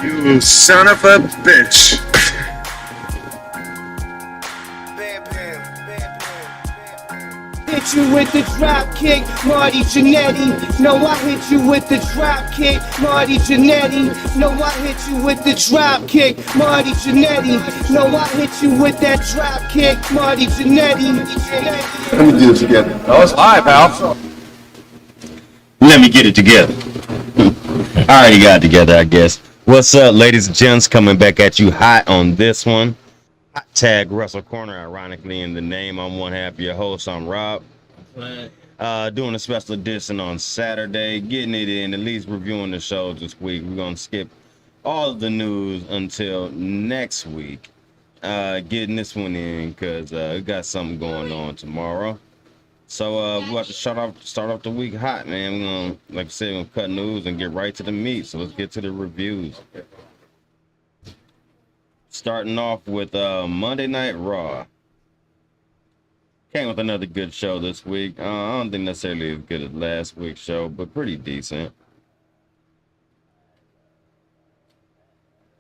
You son of a bitch. Hit you with the drop kick, Marty Jannetty. No, I hit you with the drop kick, Marty Jannetty. No, I hit you with the drop kick, Marty Jannetty. No, I hit you with that drop kick, Marty Jannetty. Let me get it together. Oh, it's live, pal. Let me get it together. I already got it together, I guess. What's up, ladies and gents? Coming back at you hot on this one. Tag Wrestle Corner, ironically in the name. I'm one half of your host. I'm Rob. Doing a special edition on Saturday, getting it in, at least reviewing the show this week. We're going to skip all of the news until next week. Getting this one in because we got something going on tomorrow. So we're about to start off the week hot, man. We're going to, like I said, we're going to cut news and get right to the meat. So let's get to the reviews. Starting off with Monday Night Raw. Came with another good show this week. I don't think necessarily as good as last week's show, but pretty decent.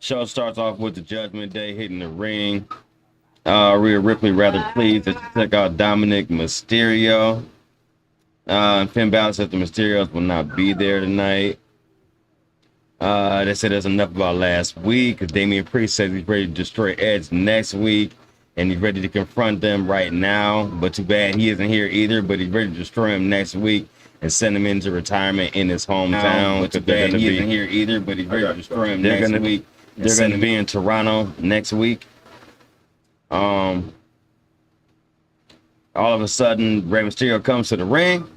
Show starts off with the Judgment Day hitting the ring. Rhea Ripley rather pleased that she took out Dominic Mysterio. And Finn Balor says the Mysterios will not be there tonight. They said there's enough about last week because Damian Priest says he's ready to destroy Edge next week and he's ready to confront them right now. But too bad he isn't here either, but he's ready to destroy him next week and send him into retirement in his hometown. But too bad he isn't here either, but he's ready to destroy him next week. They're going to be in Toronto next week. All of a sudden, Rey Mysterio comes to the ring.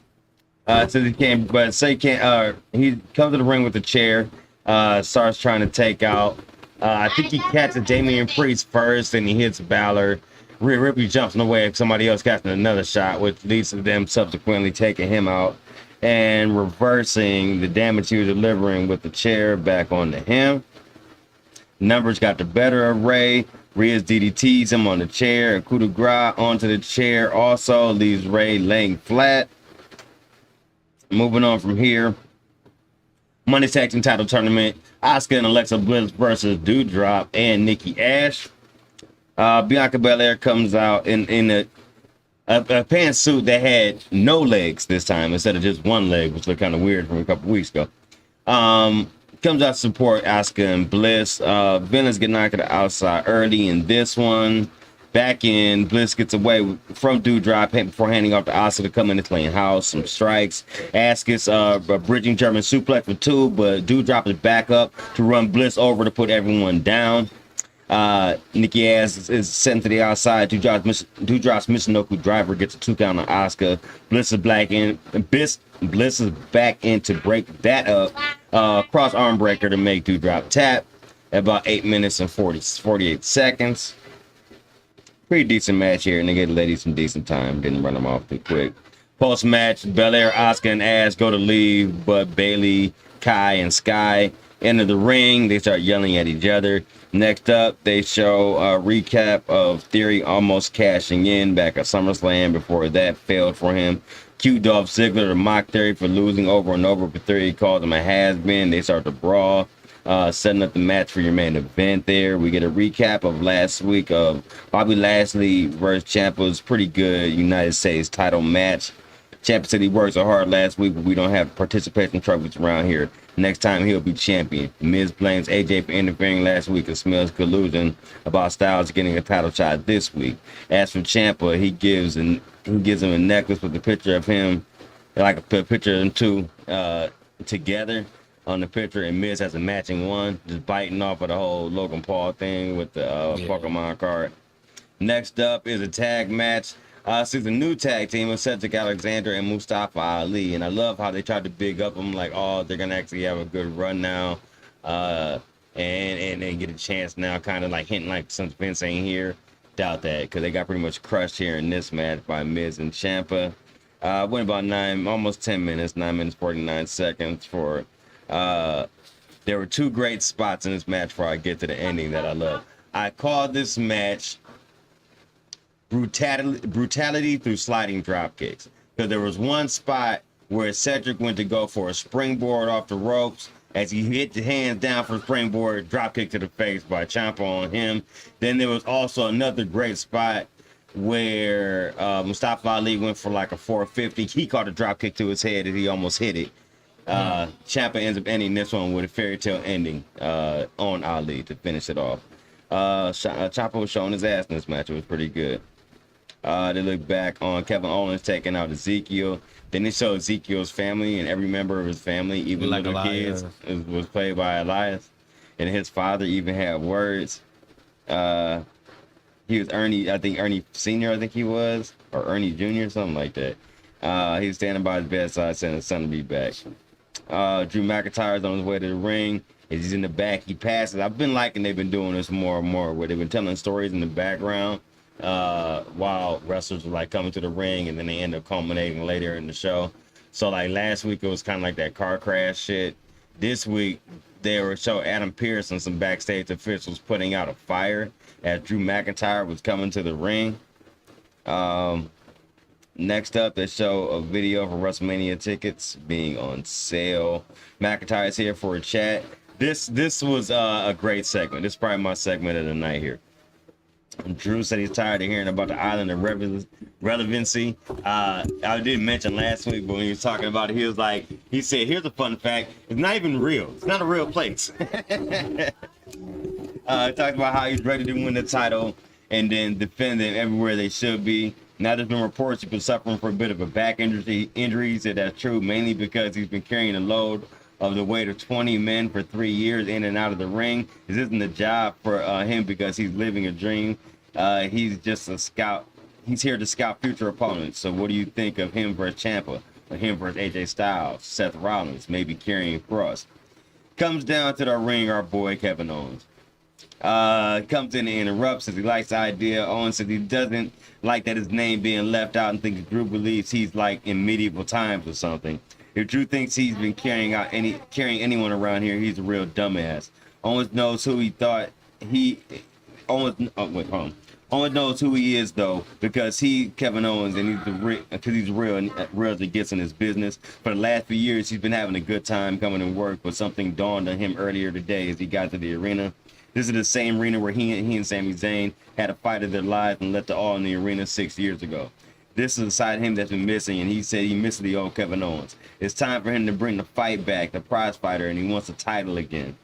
Says he can't, but say can't. He comes to the ring with a chair. Starts trying to take out. I think he catches Damian Priest first, and he hits Balor. Rhea Ripley jumps in the way of somebody else catching another shot, which leads to them subsequently taking him out and reversing the damage he was delivering with the chair back onto him. Numbers got the better of Rey. Rhea's DDTs him on the chair, and coup de grace onto the chair also leaves Rey laying flat. Moving on from here, Monday Tag Team Title Tournament, Asuka and Alexa Bliss versus Doudrop and Nikki Ash. Bianca Belair comes out in a pantsuit that had no legs this time instead of just one leg, which looked kind of weird from a couple weeks ago. Comes out to support Asuka and Bliss. Villains get knocked to the outside early in this one. Back in, Bliss gets away from Doudrop before handing off to Asuka to come in and clean house. Some strikes. Asuka's a bridging German suplex for two, but Doudrop is back up to run Bliss over to put everyone down. Nikki Ash is sent to the outside. Doudrop's Michinoku driver gets a 2 count on Asuka. Bliss is back in to break that up. Cross arm breaker to make Doudrop tap at about 8 minutes and 48 seconds. Pretty decent match here, and they get the ladies some decent time. Didn't run them off too quick. Post match, Belair, Asuka, and Ash go to leave, but Bayley, Kai, and Sky enter the ring. They start yelling at each other. Next up, they show a recap of Theory almost cashing in back at SummerSlam before that failed for him. Cue Dolph Ziggler to mock Theory for losing over and over, but Theory calls him a has-been. They start to brawl, setting up the match for your main event there. We get a recap of last week of Bobby Lashley versus Ciampa's pretty good United States title match. Ciampa said he worked so hard last week, but we don't have participation trophies around here. Next time he'll be champion. Miz blames AJ for interfering last week and smells collusion about Styles getting a title shot this week. As for Ciampa, he gives him a necklace with a picture of him, like a picture of them two together on the picture, and Miz has a matching one, just biting off of the whole Logan Paul thing with the Pokemon card. Next up is a tag match. So it's a new tag team with Cedric Alexander and Mustafa Ali, and I love how they tried to big up them, like, oh, they're gonna actually have a good run now, and they get a chance now, kind of like hinting like since Vince ain't here. Doubt that, because they got pretty much crushed here in this match by Miz and Ciampa. Went about almost 10 minutes, 9 minutes 49 seconds for There were two great spots in this match before I get to the ending that I love. I called this match brutality through sliding drop kicks, because there was one spot where Cedric went to go for a springboard off the ropes. As he hit the hands down for a springboard, drop kick to the face by Ciampa on him. Then there was also another great spot where Mustafa Ali went for like a 450. He caught a drop kick to his head and he almost hit it. Ciampa ends up ending this one with a fairy tale ending on Ali to finish it off. Ciampa was showing his ass in this match. It was pretty good. They look back on Kevin Owens taking out Ezekiel. Then they show Ezekiel's family, and every member of his family, even like little kids, was played by Elias. And his father even had words. He was Ernie, I think Ernie Sr., I think he was, or Ernie Jr., something like that. He was standing by his bedside saying his son to be back. Drew McIntyre's on his way to the ring. As he's in the back, he passes. I've been liking they've been doing this more and more, where they've been telling stories in the background while wrestlers are like coming to the ring, and then they end up culminating later in the show. So like last week it was kind of like that car crash shit. This week they were showing Adam Pearce and some backstage officials putting out a fire as Drew McIntyre was coming to the ring. Next up, they show a video for WrestleMania tickets being on sale. McIntyre's here for a chat. This was a great segment. This is probably my segment of the night here. Drew said he's tired of hearing about the island of relevancy. I didn't mention last week, but when he was talking about it, he said, here's a fun fact. It's not even real. It's not a real place. Talked about how he's ready to win the title and then defend them everywhere they should be. Now there's been reports he's been suffering for a bit of a back injury. He said that's true, mainly because he's been carrying a load of the weight of 20 men for 3 years in and out of the ring. This isn't a job for him because he's living a dream. He's just a scout. He's here to scout future opponents. So what do you think of him versus Ciampa, or him versus AJ Styles, Seth Rollins, maybe carrying Cross? Comes down to the ring, our boy Kevin Owens. Comes in and interrupts as he likes the idea. Owens says he doesn't like that his name being left out and thinks Drew believes he's like in medieval times or something. If Drew thinks he's been carrying anyone around here, he's a real dumbass. Owens knows who he thought he. Owens knows who he is though, because Kevin Owens, and he's real as he gets in his business. For the last few years, he's been having a good time coming to work, but something dawned on him earlier today as he got to the arena. This is the same arena where he and Sami Zayn had a fight of their lives and left it all in the arena 6 years ago. This is a side of him that's been missing, and he said he misses the old Kevin Owens. It's time for him to bring the fight back, the prize fighter, and he wants a title again.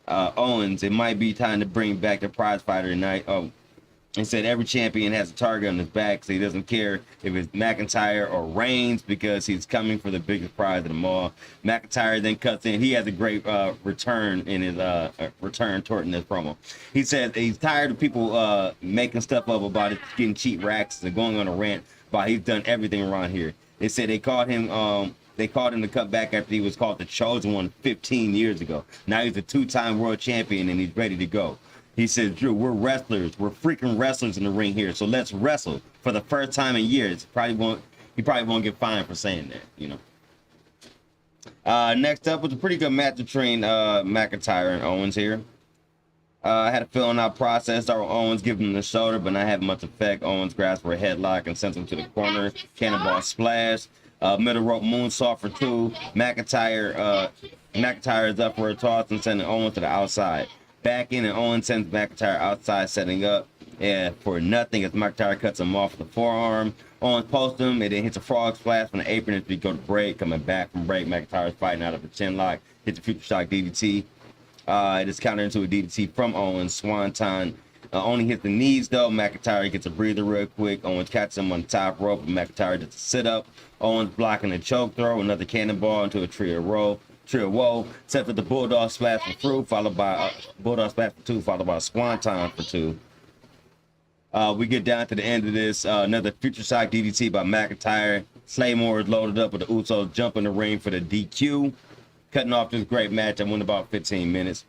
Owens, it might be time to bring back the prize fighter tonight. He said every champion has a target on his back, so he doesn't care if it's McIntyre or Reigns because he's coming for the biggest prize of them all. McIntyre then cuts in. He has a great return in his return toward in this promo. He says he's tired of people making stuff up about it, getting cheap racks and going on a rant about he's done everything around here. They said they called him to cut back after he was called the Chosen One 15 years ago. Now he's a 2-time world champion and he's ready to go. He says, Drew, we're wrestlers. We're freaking wrestlers in the ring here. So let's wrestle for the first time in years. He probably won't get fined for saying that, you know. Next up was a pretty good match between McIntyre and Owens here. I had a feeling out process. Started with Owens giving him the shoulder, but not having much effect. Owens grabs for a headlock and sends him to the corner. Cannonball splash. Middle rope moonsault for 2. McIntyre is up for a toss and sending Owens to the outside. Back in, and Owens sends McIntyre outside, setting up for nothing as McIntyre cuts him off with the forearm. Owens posts him, and then hits a frog splash from the apron as we go to break. Coming back from break, McIntyre's fighting out of a chin lock. Hits a future shock DDT. It is countered into a DDT from Owens. Swanton only hits the knees though. McIntyre gets a breather real quick. Owens catches him on the top rope, and McIntyre does a sit up. Owens blocking a choke throw, another cannonball into a trio roll. Trio woe, set with the Bulldog Splash for through, followed by Bulldog Splash for 2, followed by Swanton for 2. We get down to the end of this. Another future shock DDT by McIntyre. Slaymore is loaded up with the Usos jump in the ring for the DQ. Cutting off this great match that went about 15 minutes.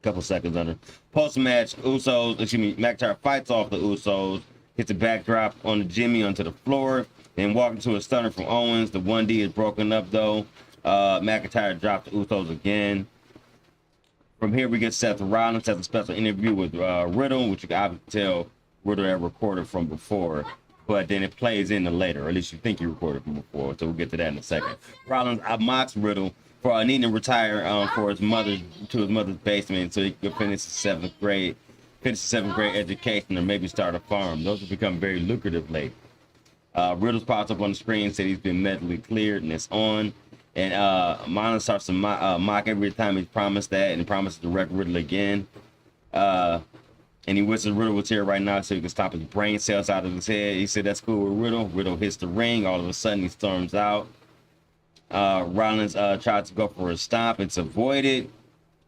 Couple seconds under. Post-match, McIntyre fights off the Usos. Hits a backdrop on the Jimmy onto the floor. Then walking to a stunner from Owens. The 1D is broken up though. McIntyre dropped the Usos again. From here, we get Seth Rollins has a special interview with Riddle, which you can obviously tell Riddle had recorded from before, but then it plays in the later, or at least you think you recorded from before. So we'll get to that in a second. Rollins mocks Riddle for needing to retire for his mother's basement so he could finish his seventh grade education, or maybe start a farm. Those have become very lucrative lately. Riddle's pops up on the screen, said he's been medically cleared and it's on. And Rollins starts to mock every time he's promised that, and promises to wreck Riddle again. And he wishes Riddle was here right now so he can stop his brain cells out of his head. He said that's cool with Riddle. Riddle hits the ring. All of a sudden, he storms out. Rollins tries to go for a stomp. It's avoided.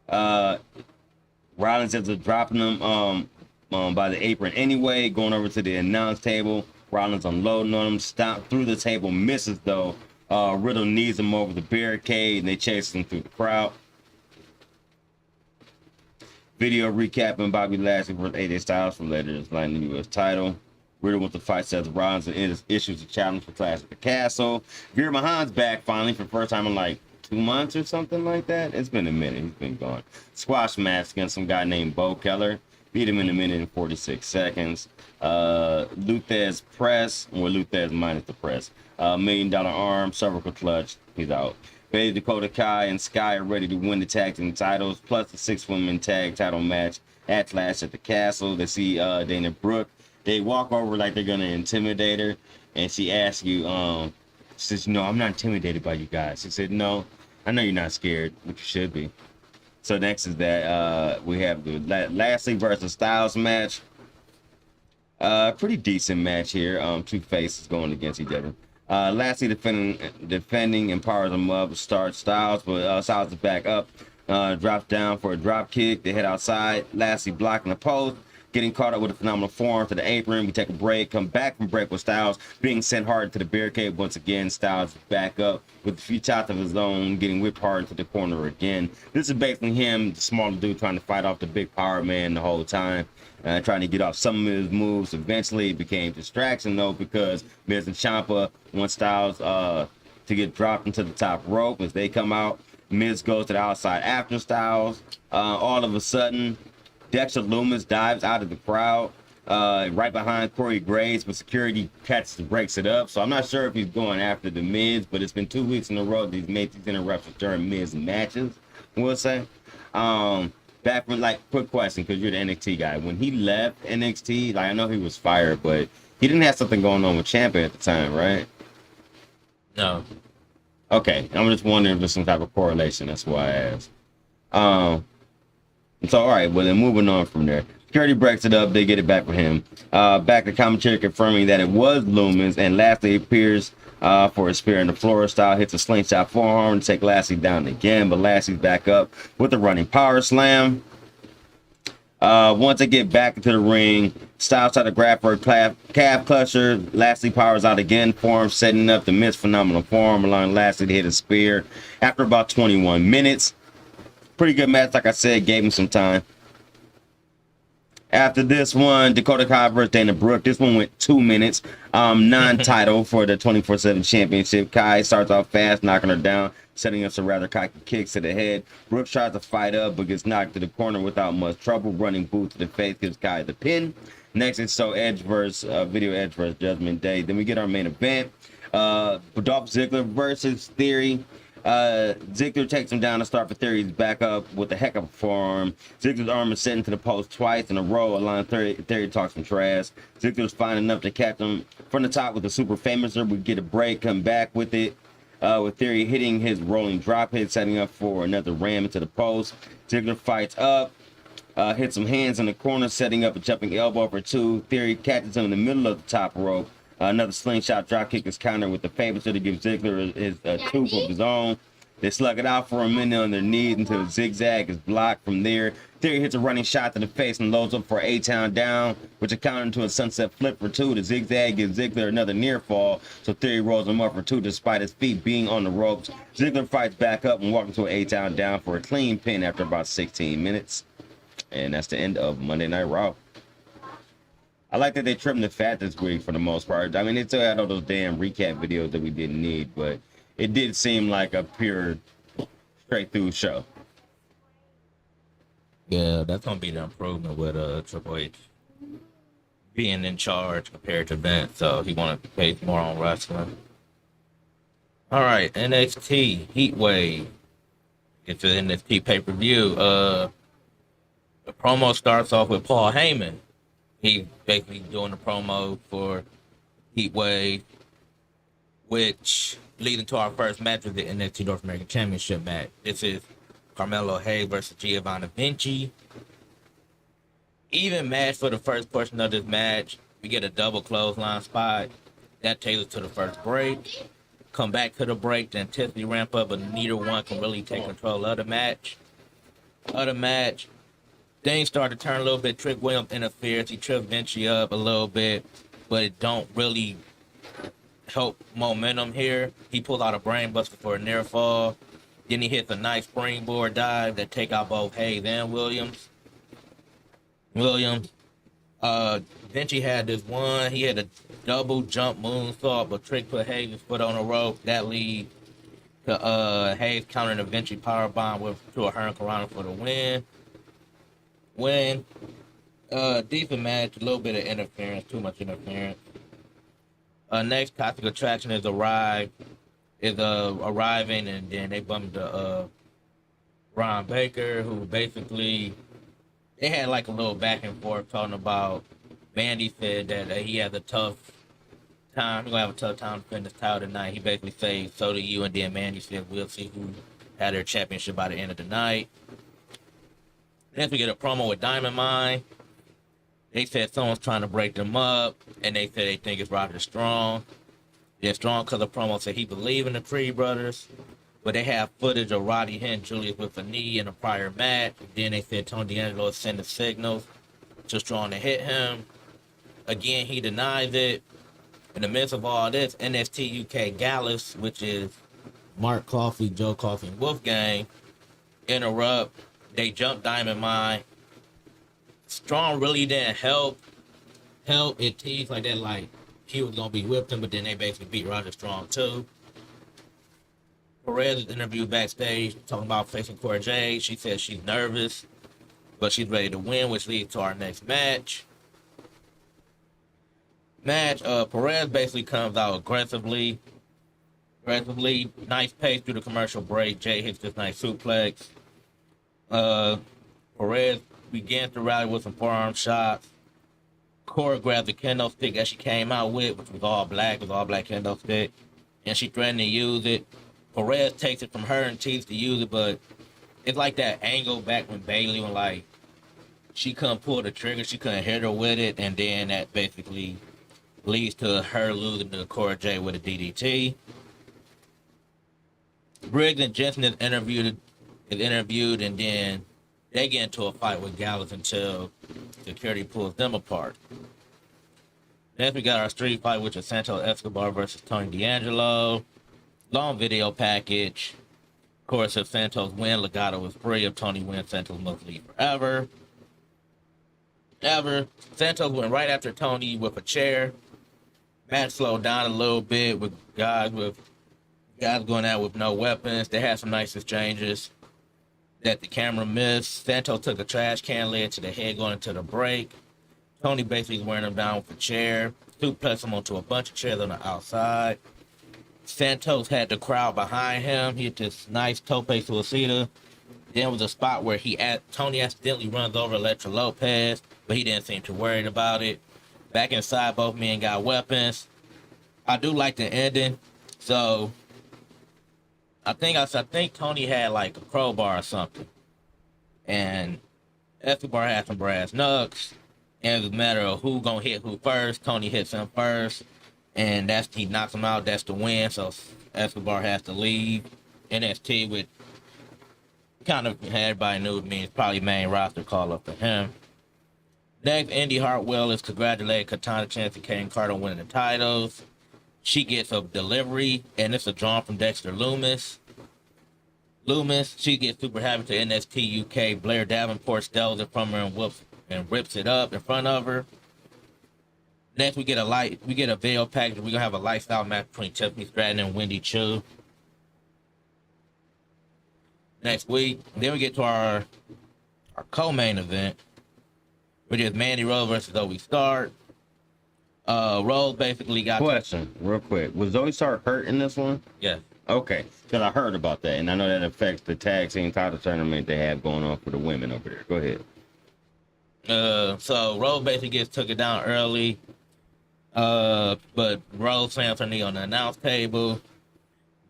Rollins ends up dropping him by the apron anyway, going over to the announce table. Rollins unloading on him, stomp through the table, misses though. Riddle knees him over the barricade, and they chase him through the crowd. Video recapping Bobby Lashley versus AJ Styles for later is lining the U.S. title. Riddle wants to fight Seth Rollins and issues a challenge for Clash at the Castle. Veer Mahan's back finally for the first time in like 2 months or something like that. It's been a minute. He's been gone. Squash match against some guy named Bo Keller. Beat him in a minute and 46 seconds. Luthez press, or Luthez minus the press. $1 million arm, cervical clutch. He's out. Bailey, Dakota Kai, and Sky are ready to win the tag team titles, plus the 6-woman tag title match at Clash at the Castle. They see Dana Brooke. They walk over like they're gonna intimidate her, and she asks you, she says, "No, I'm not intimidated by you guys." She said, "No, I know you're not scared, but you should be." So next is that we have the Lashley versus Styles match. Pretty decent match here. Two faces going against each other. Lashley defending and powers him up. Starts Styles, but Styles is back up. Drops down for a drop kick. They head outside. Lashley blocking the post. Getting caught up with a phenomenal form to the apron. We take a break. Come back from break with Styles being sent hard to the barricade once again. Styles back up with a few shots of his own, getting whipped hard to the corner again. This is basically him, the smaller dude, trying to fight off the big power man the whole time. Trying to get off some of his moves. Eventually, it became distraction though, because Miz and Ciampa want Styles to get dropped into the top rope. As they come out, Miz goes to the outside after Styles. All of a sudden, Dexter Lumis dives out of the crowd right behind Corey Graves, but security catches and breaks it up. So I'm not sure if he's going after the Miz, but it's been 2 weeks in a row that he's made these interruptions during Miz matches, we'll say. Back from, like, quick question, because you're the NXT guy. When he left NXT, like, I know he was fired, but he didn't have something going on with Ciampa at the time, right? No. Okay, I'm just wondering if there's some type of correlation. That's why I asked. So, all right, well, then moving on from there. Security breaks it up. They get it back for him. Back to commentary confirming that it was Lumis, and Lashley appears for a spear in the floor. Style hits a slingshot forearm to take Lashley down again, but Lashley's back up with a running power slam. Once they get back into the ring, Styles tries to grab for a calf clutcher. Lashley powers out again for him, setting up the Miz phenomenal form, allowing Lashley to hit a spear after about 21 minutes. Pretty good match, like I said, gave him some time. After this one, Dakota Kai versus Dana Brooke. This one went 2 minutes. Non-title for the 24/7 championship. Kai starts off fast, knocking her down, setting up some rather cocky kicks to the head. Brooke tries to fight up, but gets knocked to the corner without much trouble. Running boot to the face gives Kai the pin. Next is Video Edge versus Judgment Day. Then we get our main event. Dolph Ziggler versus Theory. Ziggler takes him down to start for Theory's back up with a heck of a forearm. Ziggler's arm is set into the post twice in a row, allowing Theory talks some trash. Ziggler's fine enough to catch him from the top with a super famouser. We get a break, come back with it. With Theory hitting his rolling drop hit, setting up for another ram into the post. Ziggler fights up, hits some hands in the corner, setting up a jumping elbow for 2. Theory catches him in the middle of the top rope. Another slingshot dropkick is countered with the famouser to give Ziggler his tooth of his own. They slug it out for a minute on their knees until the zigzag is blocked. From there, Theory hits a running shot to the face and loads up for A-Town down, which is countered into a sunset flip for 2. The zigzag gives Ziggler another near fall, so Theory rolls him up for 2 despite his feet being on the ropes. Ziggler fights back up and walks into an A-Town down for a clean pin after about 16 minutes. And that's the end of Monday Night Raw. I like that they trimmed the fat this week for the most part. I mean, they still had all those damn recap videos that we didn't need, but it did seem like a pure straight through show. Yeah, that's gonna be the improvement with Triple H being in charge compared to Vince. So he want to base more on wrestling. All right, NXT Heatwave. It's an NXT pay-per-view. The promo starts off with Paul Heyman. He's basically doing the promo for Heatwave, which leads into our first match with the NXT North American Championship match. This is Carmelo Hayes versus Giovanni Vinci. Even match for the first portion of this match. We get a double clothesline spot. That takes us to the first break. Come back to the break, the intensity ramp up, but neither one can really take control of the match. Things start to turn a little bit. Trick Williams interferes. He trips Vinci up a little bit, but it don't really help momentum here. He pulls out a brainbuster for a near fall. Then he hits a nice springboard dive that take out both Hayes and Williams. Vinci had this one. He had a double jump moonsault, but Trick put Hayes' foot on the rope. That leads to Hayes countering the Vinci powerbomb to a hurricanrana for the win. Decent match, a little bit of interference, too much interference. Next topic attraction is arriving, and then they bumped to Ron Baker, who basically they had like a little back and forth talking about. Mandy said that he has a tough time. He's gonna have a tough time defending this title tonight. He basically said, "So do you." And then Mandy said, "We'll see who had their championship by the end of the night." Then we get a promo with Diamond Mine. They said someone's trying to break them up, and they said they think it's Roderick Strong. They're Strong because the promo said he believed in the Creed brothers, but they have footage of Roddy hitting Julius with a knee in a prior match. Then they said Tony D'Angelo sending signals to Strong to hit him. Again, he denies it. In the midst of all this, NXT UK Gallus, which is Mark Coffey, Joe Coffey, and Wolfgang, interrupt. They jump Diamond Mine. Strong really didn't help. It teased like that, like he was gonna be whipped him, but then they basically beat Roger Strong too. Perez is interviewed backstage talking about facing Cora Jade. She says she's nervous, but she's ready to win, which leads to our next match. Perez basically comes out aggressively. Nice pace through the commercial break. Jay hits this nice suplex. Perez begins to rally with some forearm shots. Cora grabs the kendo stick that she came out with, which was all black kendo stick, and she threatened to use it. Perez takes it from her and teases to use it, but it's like that angle back when Bayley, when like she couldn't pull the trigger, she couldn't hit her with it, and then that basically leads to her losing to Cora Jade with a DDT. Briggs and Jensen is interviewed, and then they get into a fight with Gallus until security pulls them apart. Next, we got our street fight, which is Santos Escobar versus Tony D'Angelo. Long video package. Of course, if Santos wins, Legado is free. If Tony wins, Santos must leave forever. Santos went right after Tony with a chair. Match slowed down a little bit with guys going out with no weapons. They had some nice exchanges that the camera missed. Santos took a trash can lid to the head going into the break. Tony basically wearing him down with a chair. Suplexed him onto a bunch of chairs on the outside. Santos had the crowd behind him. He hit this nice tope suicida. Then was a spot where Tony accidentally runs over Electra Lopez, but he didn't seem too worried about it. Back inside, both men got weapons. I do like the ending. So I think Tony had like a crowbar or something, and Escobar had some brass knucks, and it was a matter of who gonna hit who first. Tony hits him first, and he knocks him out. That's the win. So Escobar has to leave NXT, with kind of everybody knew it means probably main roster call up for him. Next, Indy Hartwell is congratulating Katana Chance and Kane Carter winning the titles. She gets a delivery, and it's a draw from Dexter Loomis. She gets super happy to NXT UK. Blair Davenport steals it from her and rips it up in front of her. Next, we get a video package. We're gonna have a lifestyle match between Tiffany Stratton and Wendy Chu. next week. Then we get to our co-main event, which is Mandy Rose versus Zoe Stark. Rose basically got Question, real quick. Was Zoe Stark hurt in this one? Yeah. Okay, because I heard about that, and I know that affects the tag team title tournament they have going on for the women over there. Go ahead. So Rose basically gets took it down early. But Rose slams her knee on the announce table.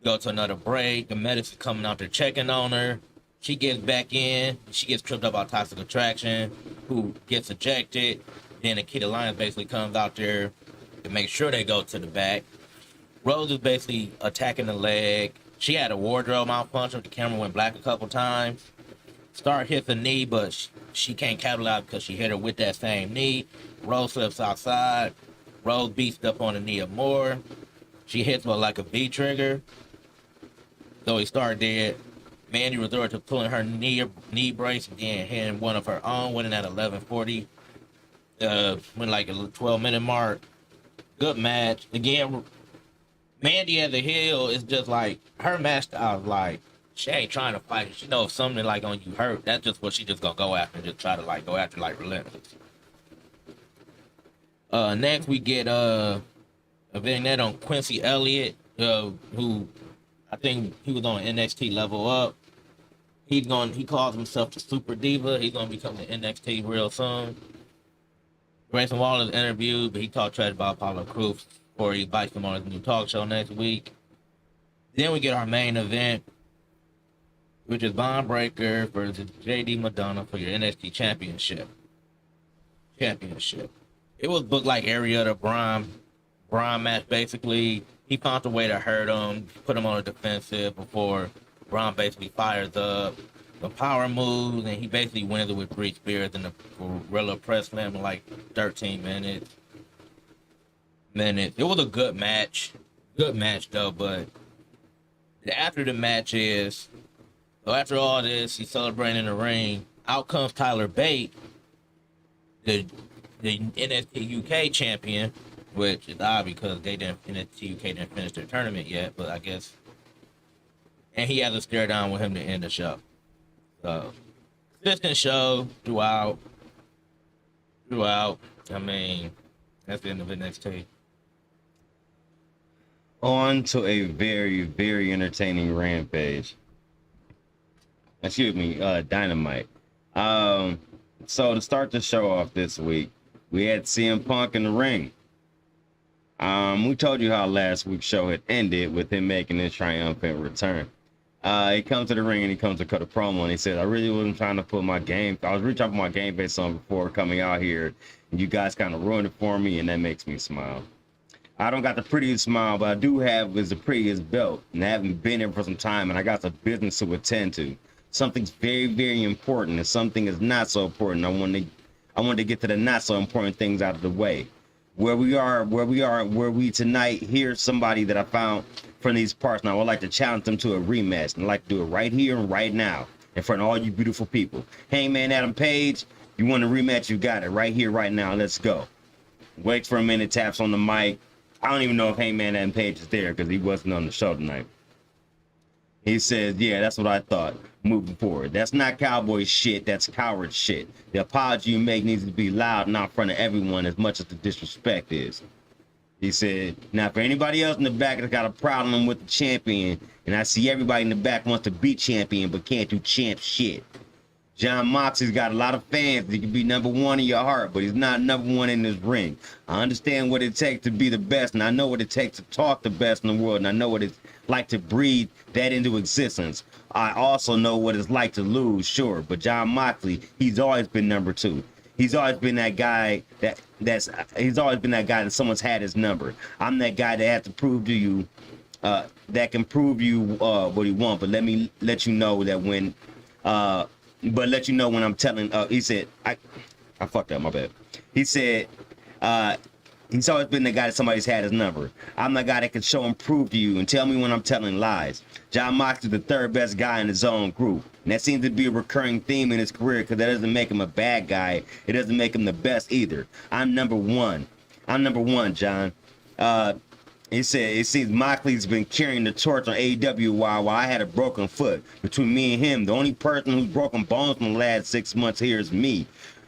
Go to another break. The medics is coming out there checking on her. She gets back in. She gets tripped up by Toxic Attraction, who gets ejected. Then the Kid Alliance basically comes out there to make sure they go to the back. Rose is basically attacking the leg. She had a wardrobe malfunction. The camera went black a couple times. Stark hits the knee, but she can't capitalize because she hit her with that same knee. Rose slips outside. Rose beats up on the knee of Moore. She hits with like a V trigger. Zoe Stark did. Mandy resorted to pulling her knee brace and then hitting one of her own, winning at 11:40. Went like a 12-minute mark. Good match. Again, Mandy as a heel is just like her match style. Like she ain't trying to fight. She knows if something like on you hurt, that's just what she just gonna go after and just try to like go after like relentless. Next we get a vignette on Quincy Elliott, who I think he was on NXT Level Up. He calls himself the Super Diva. He's gonna become the NXT real soon. Grayson Waller is interviewed, but he talked trash about Apollo Crews before he bites him on his new talk show next week. Then we get our main event, which is Bond Breakker versus JD Madonna for your NXT Championship. It was booked like every other Braun match, basically. He found a way to hurt him, put him on a defensive before Braun basically fires up the power moves, and he basically wins it with 3 spears and the Gorilla Press Slam in like 13 minutes. It was a good match. Good match, though, but after the match is, so after all this, he's celebrating in the ring. Out comes Tyler Bate, the NXT UK champion, which is odd because NXT UK didn't finish their tournament yet, but I guess. And he has a stare down with him to end the show. So, consistent show throughout. I mean, that's the end of NXT. On to a very, very entertaining Rampage. Excuse me, Dynamite. So to start the show off this week, we had CM Punk in the ring. We told you how last week's show had ended with him making his triumphant return. He comes to the ring and he comes to cut a promo and he said, I really wasn't trying to put my game, I was really trying to put my game face on before coming out here, and you guys kind of ruined it for me, and that makes me smile. I don't got the prettiest smile, but I do have is the prettiest belt, and I haven't been here for some time, and I got some business to attend to. Something's very, very important, and something is not so important. I want to get to the not so important things out of the way. Where we tonight, here's somebody that I found from these parts, and I would like to challenge them to a rematch, and I'd like to do it right here and right now in front of all you beautiful people. Hangman Adam Page, you want a rematch, you got it right here, right now. Let's go. Waits for a minute, taps on the mic. I don't even know if Hangman Adam Page is there because he wasn't on the show tonight. He says, yeah, that's what I thought. Moving forward. That's not cowboy shit. That's coward shit. The apology you make needs to be loud, not in front of everyone as much as the disrespect is. He said, now for anybody else in the back that's got a problem with the champion, and I see everybody in the back wants to be champion but can't do champ shit. John Moxley's got a lot of fans. He can be number one in your heart, but he's not number one in his ring. I understand what it takes to be the best, and I know what it takes to talk the best in the world, and I know what it's like to breathe that into existence. I also know what it's like to lose, sure, but John Moxley, he's always been number two. He's always been that guy he's always been that guy that someone's had his number. I'm that guy that has to prove to you, that can prove you what he wants, but let you know that when I'm telling, he said, I fucked up, my bad. He said, he's always been the guy that somebody's had his number. I'm the guy that can show and prove to you and tell me when I'm telling lies. John Moxley's the third best guy in his own group. And that seems to be a recurring theme in his career because that doesn't make him a bad guy. It doesn't make him the best either. I'm number one. I'm number one, John. He said, it seems Moxley's been carrying the torch on AEW while I had a broken foot. Between me and him, the only person who's broken bones in the last 6 months here is me.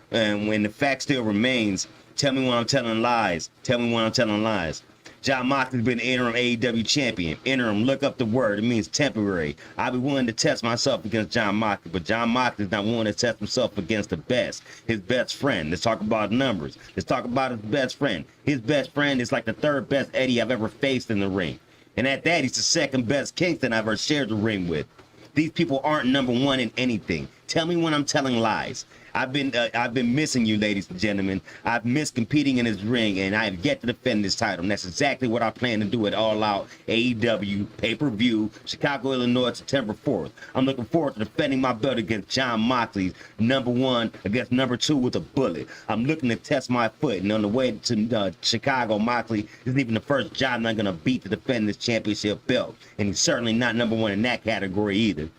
And when the fact still remains, tell me when I'm telling lies. Tell me when I'm telling lies. John Moxley's been interim AEW champion. Interim, look up the word. It means temporary. I'll be willing to test myself against John Moxley, but John Moxley's not willing to test himself against the best. His best friend. Let's talk about numbers. Let's talk about his best friend. His best friend is like the third best Eddie I've ever faced in the ring. And at that, he's the second best Kingston I've ever shared the ring with. These people aren't number one in anything. Tell me when I'm telling lies. I've been missing you, ladies and gentlemen. I've missed competing in this ring, and I have yet to defend this title. And that's exactly what I plan to do at All Out AEW pay-per-view, Chicago, Illinois, September 4th. I'm looking forward to defending my belt against John Moxley, number one against number two with a bullet. I'm looking to test my foot, and on the way to Chicago, Moxley isn't even the first job I'm gonna beat to defend this championship belt, and he's certainly not number one in that category either.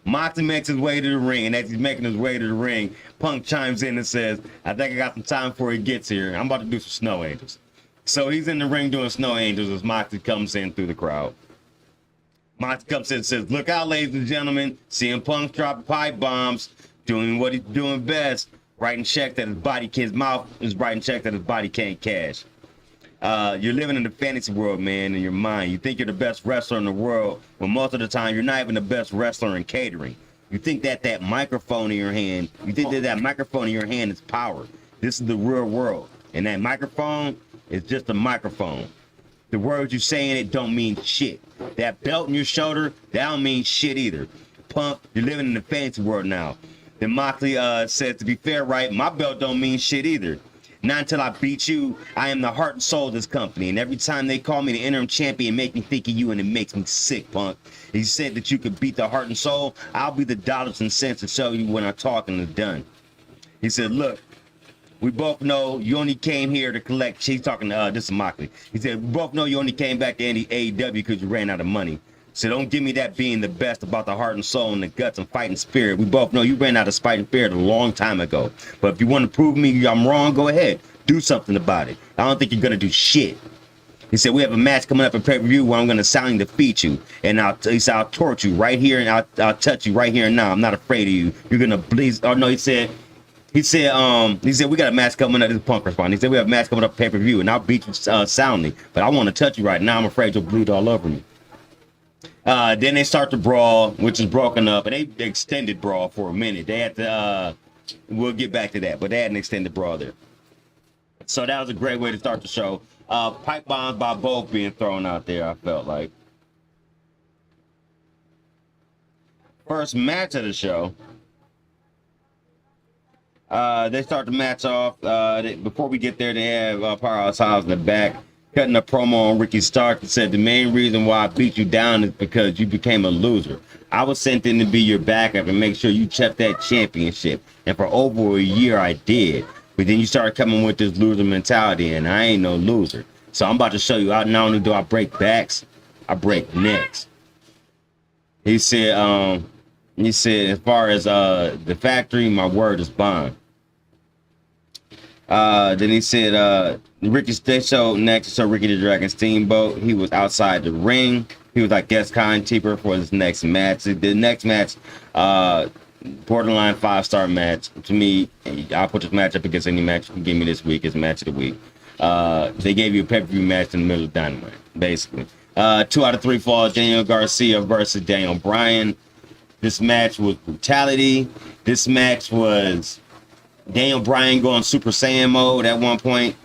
Moxley makes his way to the ring, and as he's making his way to the ring, Punk chimes in and says, I think I got some time before he gets here. I'm about to do some snow angels. So he's in the ring doing snow angels as Moxley comes in through the crowd. Moxley comes in and says, look out, ladies and gentlemen. CM Punk dropping pipe bombs, doing what he's doing best, writing checks that his mouth is writing checks that his body can't cash. You're living in the fantasy world, man, in your mind. You think you're the best wrestler in the world, when most of the time you're not even the best wrestler in catering. You think that microphone in your hand, is power. This is the real world. And that microphone is just a microphone. The words you say in it don't mean shit. That belt on your shoulder, that don't mean shit either. Punk, you're living in the fantasy world now. Then Moxley says, to be fair, right, my belt don't mean shit either. Not until I beat you. I am the heart and soul of this company. And every time they call me the interim champion, make me think of you, and it makes me sick, Punk. He said that you could beat the heart and soul. I'll be the dollars and cents to show you when I'm talking and done. He said, look, we both know you only came here to collect. He's talking to, this is Moxley. He said, we both know you only came back to AEW because you ran out of money. So don't give me that being the best about the heart and soul and the guts and fighting spirit. We both know you ran out of fighting spirit a long time ago. But if you want to prove me I'm wrong, go ahead. Do something about it. I don't think you're going to do shit. He said, we have a match coming up in pay-per-view where I'm going to soundly defeat you. And I'll torch you right here, and I'll touch you right here and now. I'm not afraid of you. You're going to bleed. Oh, no, he said, we got a match coming up. This is Punk responding. He said, we have a match coming up pay-per-view, and I'll beat you soundly. But I want to touch you right now. I'm afraid you'll bleed all over me. Then they start to brawl, which is broken up, and they extended brawl for a minute. They had to, we'll get back to that, but they had an extended brawl there. So that was a great way to start the show. Pipe bombs by both being thrown out there, I felt like. First match of the show. They start the match off. Before we get there, they have Powerhouse Hobbs in the back, cutting a promo on Ricky Stark and said, the main reason why I beat you down is because you became a loser. I was sent in to be your backup and make sure you checked that championship. And for over a year, I did. But then you started coming with this loser mentality, and I ain't no loser. So I'm about to show you, not only do I break backs, I break necks. He said, as far as the factory, my word is bond. Then he said, they showed next, so Ricky the Dragon Steamboat. He was outside the ring. He was like guest timekeeper for this next match. The next match, borderline 5-star match. To me, I'll put this match up against any match you can give me this week as match of the week. They gave you a pay-per-view match in the middle of Dynamite, basically. 2 out of 3 falls, Daniel Garcia versus Daniel Bryan. This match was brutality. This match was Daniel Bryan going Super Saiyan mode at one point.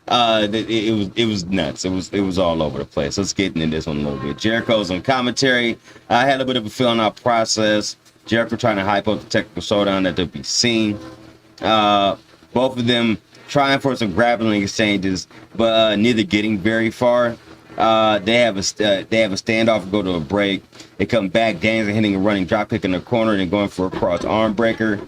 It was nuts. It was all over the place. Let's get into this one a little bit. Jericho's on commentary. I had a bit of a feeling out process. Jericho trying to hype up the technical showdown that they'll be seen. Both of them trying for some grappling exchanges, but neither getting very far. They have a standoff and go to a break. They come back, Danielson hitting a running drop kick in the corner and going for a cross arm breaker.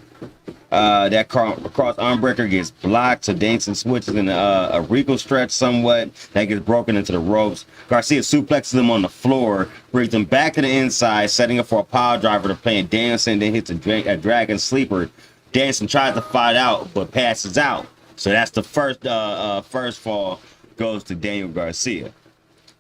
That cross arm breaker gets blocked, so Danielson switches in a regal stretch somewhat. That gets broken into the ropes. Garcia suplexes him on the floor, brings him back to the inside, setting up for a power driver to play Danielson, then hits a dragon sleeper. Danielson tries to fight out, but passes out. So that's the first fall goes to Daniel Garcia.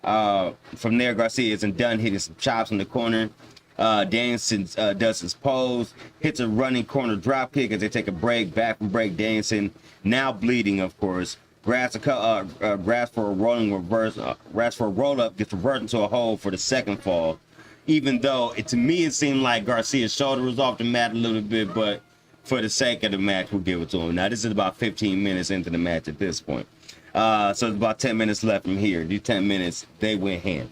From there, Garcia isn't done, hitting some chops in the corner. Danielson does his pose, hits a running corner drop kick as they take a break. Back from break, Danielson, now bleeding, of course, grabs for a rolling reverse, grabs for a roll up, gets reversed into a hold for the second fall. Even though to me it seemed like Garcia's shoulder was off the mat a little bit, but for the sake of the match, we'll give it to him. Now this is about 15 minutes into the match at this point. So it's about 10 minutes left from here. These 10 minutes, they went hand.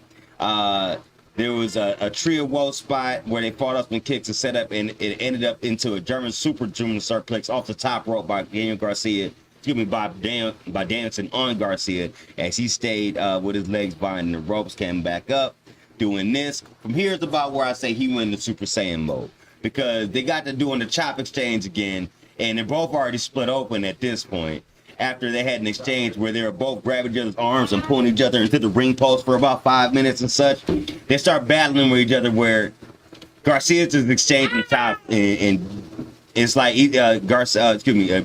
There was a trio woe spot where they fought up and kicks and set up, and it ended up into a German super German suplex off the top rope by Daniel Garcia. Excuse me, by Danielson on Garcia as he stayed with his legs binding the ropes, came back up, doing this. From here is about where I say he went into Super Saiyan mode, because they got to doing the chop exchange again, and they're both already split open at this point. After they had an exchange where they were both grabbing each other's arms and pulling each other into the ring post for about 5 minutes and such, they start battling with each other where Garcia's is exchanging top, and it's like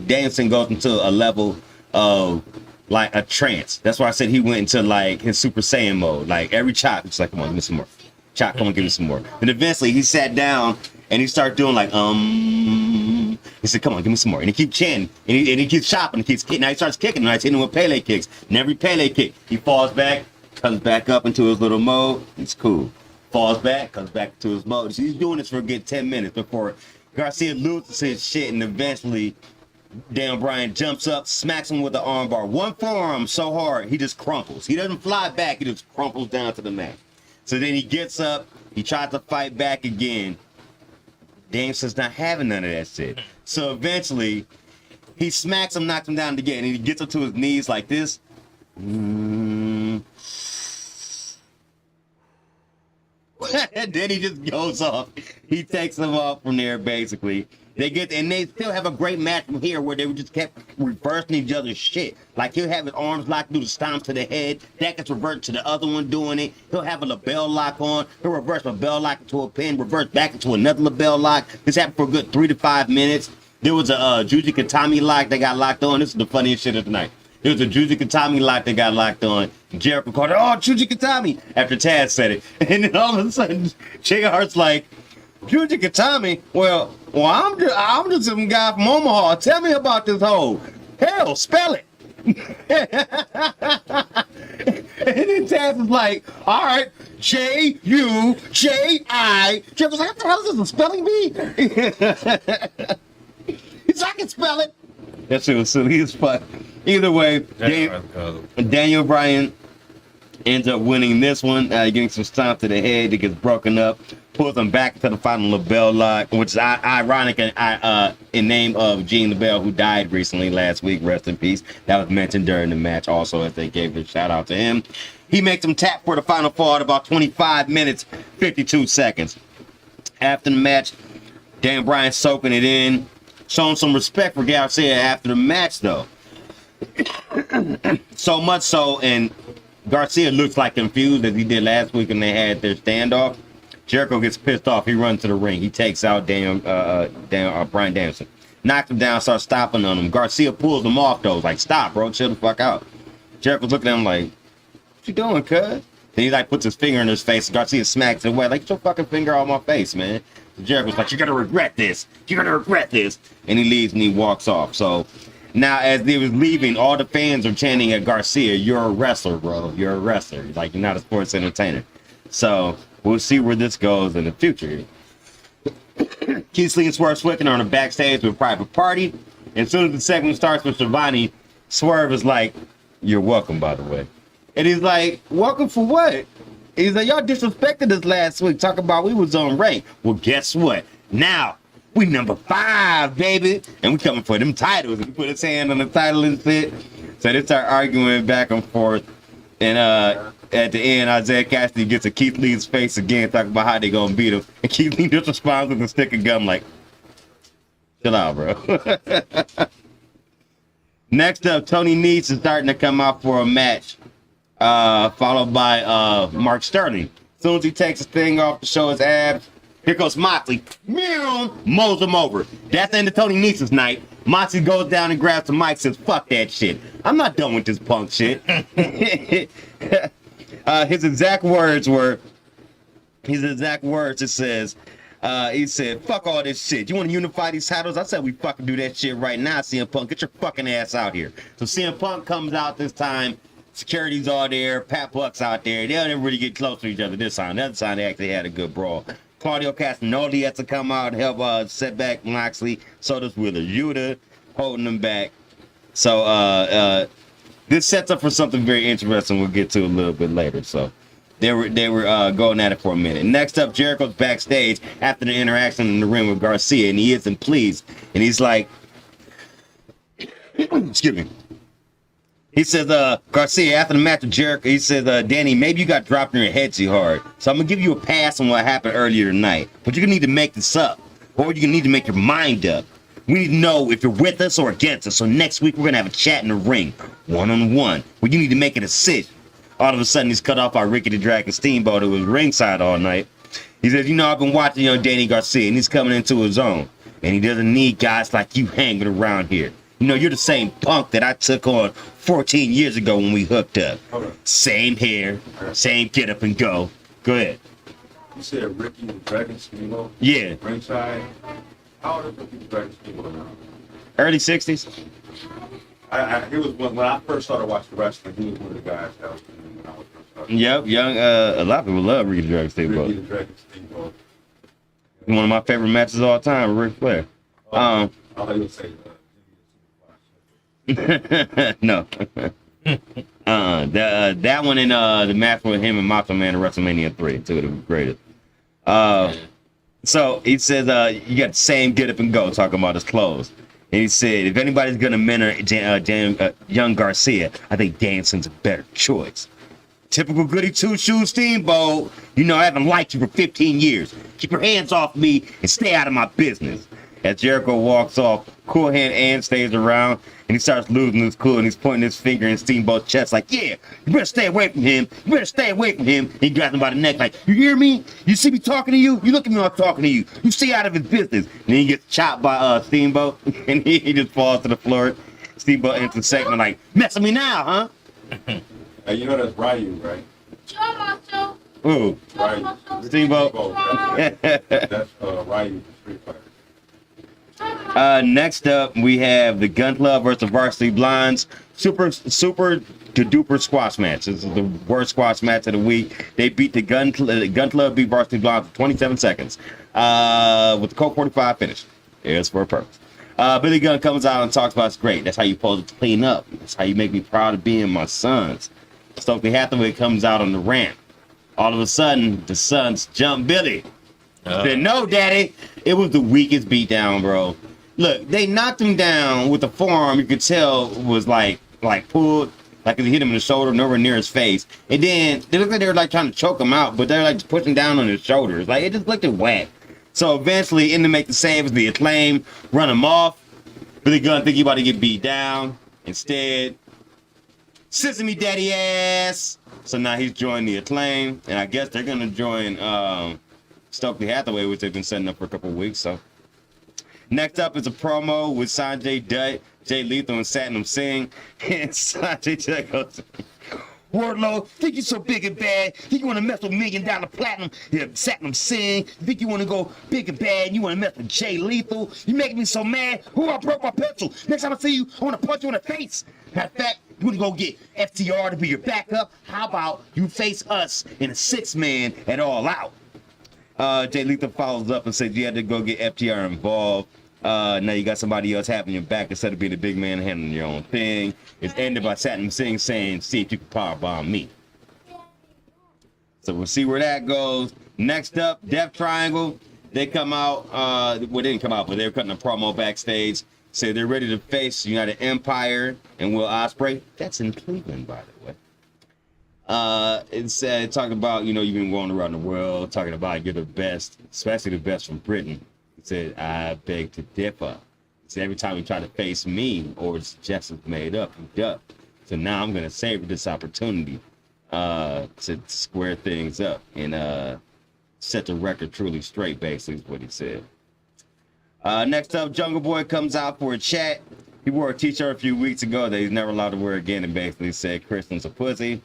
Danielson goes into a level of like a trance. That's why I said he went into like his Super Saiyan mode. Like every chop, it's like, come on, give me some more. Chop, come on, give me some more. And eventually he sat down and he started doing like, he said, come on, give me some more. And he keeps chanting, and he keeps chopping, he keeps kicking. Now he starts kicking, and he's hitting with Pele kicks. And every Pele kick, he falls back, comes back up into his little mode. It's cool. Falls back, comes back to his mode. So he's doing this for a good 10 minutes before Garcia loses his shit, and eventually Daniel Bryan jumps up, smacks him with the armbar. One forearm so hard, he just crumples. He doesn't fly back, he just crumples down to the mat. So then he gets up, he tries to fight back again. Danielson's not having none of that shit. So eventually, he smacks him, knocks him down again, and he gets up to his knees like this. And then he just goes off. He takes him off from there, basically. They still have a great match from here where they just kept reversing each other's shit. Like he'll have his arms locked, do the stomp to the head. That gets reversed to the other one doing it. He'll have a label lock on. He'll reverse a bell lock into a pin, reverse back into another label lock. This happened for a good 3 to 5 minutes. There was a Juji Katami lock that got locked on. This is the funniest shit of the night. There was a Juji Katami lock that got locked on. Jericho called it, oh, Juji Katami, after Taz said it. And then all of a sudden, Jay Hart's like, Juji Katami? Well, I'm just some guy from Omaha. Tell me about this hole. Hell, spell it. And then Taz is like, all right, J-U-J-I. Jericho's like, what the hell is this, a spelling bee? He's like, I can spell it. That shit was silly as fuck. Either way, Daniel Bryan ends up winning this one, getting some stomp to the head. It gets broken up, pulls him back to the final LaBelle lock, which is ironic in name of Gene LaBelle, who died recently last week. Rest in peace. That was mentioned during the match also, as they gave a shout out to him. He makes him tap for the final fall at about 25 minutes, 52 seconds. After the match, Dan Bryan soaking it in, showing some respect for Garcia after the match, though. So much so, and Garcia looks like confused as he did last week when they had their standoff. Jericho gets pissed off. He runs to the ring. He takes out Bryan Danielson. Knocks him down, starts stopping on him. Garcia pulls him off, though. Like, stop, bro. Chill the fuck out. Jericho's looking at him like, what you doing, cuz? Then he, like, puts his finger in his face. Garcia smacks it away. Like, get your fucking finger off my face, man. So Jericho's like, you're going to regret this. You're going to regret this. And he leaves and he walks off. So now, as he was leaving, all the fans are chanting at Garcia, you're a wrestler, bro. You're a wrestler. Like, you're not a sports entertainer. So we'll see where this goes in the future. Keith Lee and Swerve Swift are on the backstage with Private Party. And as soon as the segment starts with Shivani, Swerve is like, you're welcome, by the way. And he's like, welcome for what? He's like, y'all disrespected us last week, talking about we was on rank. Well, guess what? Now, we number 5, baby. And we coming for them titles. And he put his hand on the title and shit. So they start arguing back and forth. And at the end, Isaiah Cassidy gets a Keith Lee's face again, talking about how they gonna beat him. And Keith Lee just responds with a stick of gum like, chill out, bro. Next up, Tony Nese is starting to come out for a match. Followed by Mark Sterling. As soon as he takes his thing off to show his abs, here goes Moxley. Meow, mows him over. That's the end of Tony Nese's night. Moxley goes down and grabs the mic and says, fuck that shit. I'm not done with this punk shit. His exact words were, it says, he said, fuck all this shit. You want to unify these titles? I said we fucking do that shit right now, CM Punk. Get your fucking ass out here. So CM Punk comes out this time. Security's all there. Pat Buck's out there. They don't really get close to each other this time. The other time they actually had a good brawl. Claudio Castagnoli has to come out and help set back Moxley. So does Wheeler Yuta, holding them back. So this sets up for something very interesting we'll get to a little bit later. So they were going at it for a minute. Next up, Jericho's backstage after the interaction in the ring with Garcia, and he isn't pleased. And he's like, excuse me. He says, Garcia, after the match with Jericho, he says, Danny, maybe you got dropped in your head too hard. So I'm going to give you a pass on what happened earlier tonight. But you're going to need to make this up. Or you're going to need to make your mind up. We need to know if you're with us or against us. So next week, we're going to have a chat in the ring, one-on-one, where you need to make a decision. All of a sudden, he's cut off by Ricky the Dragon Steamboat, who was ringside all night. He says, I've been watching Danny Garcia, and he's coming into his own. And he doesn't need guys like you hanging around here. You're the same Punk that I took on 14 years ago when we hooked up. Same hair, same get up and go. Go ahead. You said Ricky the Dragon Steamboat? Yeah. Ringside. How old is Ricky the Dragon Steamboat now? Early 60s. He was when I first started watching wrestling. He was one of the guys that was when I was first starting. Yep, young. A lot of people love Ricky the Dragon Steamboat. Ricky the Dragon Steamboat. One of my favorite matches of all time, Ric Flair. I thought you would say no. That one in the match with him and Macho Man at WrestleMania 3, two of the greatest. So he says, you got the same get up and go, talking about his clothes. And he said, if anybody's gonna mentor young Garcia, I think Danson's a better choice. Typical goody two-shoes Steamboat. I haven't liked you for 15 years. Keep your hands off me and stay out of my business. As Jericho walks off, Cool Hand Ann stays around, and he starts losing his cool, and he's pointing his finger in Steamboat's chest like, yeah, you better stay away from him. You better stay away from him. And he grabs him by the neck like, you hear me? You see me talking to you? You look at me when I'm talking to you. You stay out of his business. And then he gets chopped by Steamboat, and he just falls to the floor. Steamboat enters the segment like, mess with me now, huh? Hey, that's Ryu, right? Ooh. Ryu. Steamboat. That's Ryu, the Street Fighter. Next up, we have the Gun Club versus Varsity Blondes. Super duper squash match. This is the worst squash match of the week. They beat the Gun Club beat Varsity Blondes for 27 seconds with the Colt 45 finish. It's for a purpose. Billy Gunn comes out and talks about it's great. That's how you supposed to clean up. That's how you make me proud of being my sons. Stokely Hathaway comes out on the ramp. All of a sudden, the sons jump Billy. Said, no, Daddy. It was the weakest beatdown, bro. Look, they knocked him down with a forearm you could tell was like pulled, like it hit him in the shoulder, nowhere near his face. And then they looked like they were like trying to choke him out, but they're like pushing down on his shoulders. Like it just looked at whack. So eventually, in to make the save is the Acclaim, run him off. Billy Gunn think he about to get beat down. Instead, Sesame Daddy ass. So now he's joined the Acclaim, and I guess they're gonna join Stokely Hathaway, which they've been setting up for a couple of weeks. So next up is a promo with Sanjay Dutt, Jay Lethal, and Satnam Singh. And Sanjay Dutt goes, Wardlow, think you're so big and bad? Think you want to mess with $1 Million Platinum? Yeah, Satnam Singh. You think you want to go big and bad? And you want to mess with Jay Lethal? You making me so mad? Who I broke my pencil? Next time I see you, I want to punch you in the face. Matter of fact, you want to go get FTR to be your backup? How about you face us in a 6-man at All Out? Jay Lethal follows up and says you had to go get FTR involved. Now you got somebody else having your back instead of being a big man handling your own thing. It's ended by Satnam Singh saying, see if you can powerbomb me. So we'll see where that goes. Next up, Death Triangle. They come out, they didn't come out, but they were cutting a promo backstage. Say they're ready to face United Empire and Will Ospreay. That's in Cleveland, by the way. It's talking about, you've been going around the world, talking about you're the best, especially the best from Britain. He said, I beg to differ. He said, every time you try to face me or it's just made up, you duck. So now I'm going to savor this opportunity to square things up and set the record truly straight, basically, is what he said. Next up, Jungle Boy comes out for a chat. He wore a t-shirt a few weeks ago that he's never allowed to wear again and basically said Kristen's a pussy.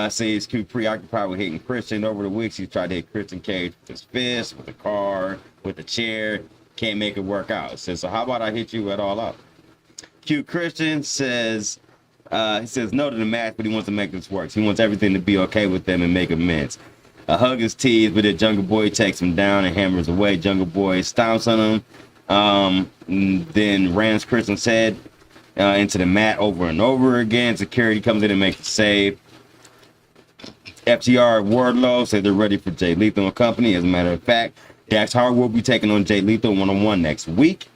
Says Q preoccupied with hitting Christian over the weeks. He's tried to hit Christian Cage with his fist, with the car, with the chair. Can't make it work out. Says, so how about I hit you at all out? Q Christian says, he says no to the match, but he wants to make this work. He wants everything to be okay with them and make amends. A hug is teased, but then Jungle Boy takes him down and hammers away. Jungle Boy stomps on him, then rams Christian's head into the mat over and over again. Security comes in and makes a save. FTR Wardlow said they're ready for Jay Lethal and Company. As a matter of fact, Dax Hard will be taking on Jay Lethal one-on-one next week.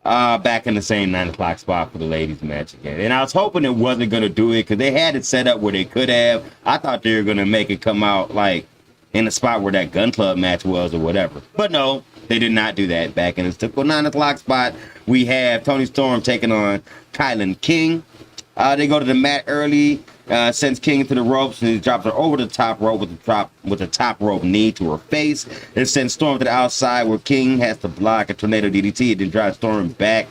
Back in the same 9 o'clock spot for the ladies match again. And I was hoping it wasn't going to do it because they had it set up where they could have. I thought they were going to make it come out like in the spot where that Gun Club match was or whatever. But no, they did not do that. Back in the typical 9 o'clock spot, we have Tony Storm taking on Kylan King. They go to the mat early, sends King to the ropes, and he drops her over the top rope with a top rope knee to her face. It sends Storm to the outside where King has to block a tornado DDT, and then drives Storm back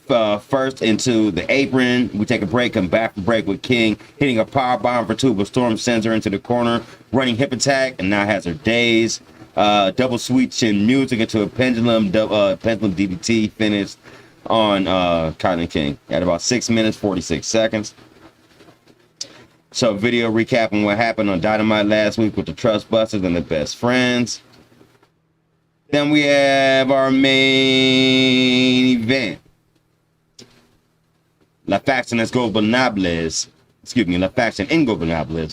first into the apron. We take a break, come back from break with King hitting a power bomb for 2, but Storm sends her into the corner, running hip attack, and now has her dazed. Double sweet chin music into a pendulum DDT finish on Kylan King at about 6 minutes 46 seconds. So video recapping what happened on Dynamite last week with the Trust Busters and the Best Friends. Then we have our main event. La Faction Ingobernables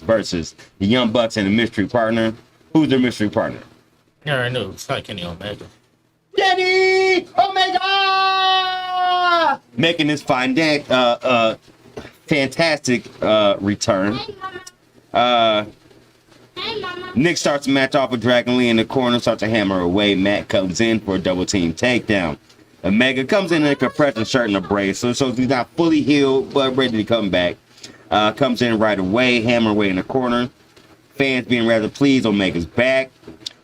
versus the Young Bucks and the Mystery Partner. Who's their mystery partner? Yeah, I know. It's like Kenny Omega. Kenny Omega! Making this fantastic return. Nick starts the match off with Dragon Lee in the corner, starts to hammer away. Matt comes in for a double team takedown. Omega comes in a compression shirt and a brace, so he's not fully healed, but ready to come back. Comes in right away, hammer away in the corner. Fans being rather pleased, Omega's back.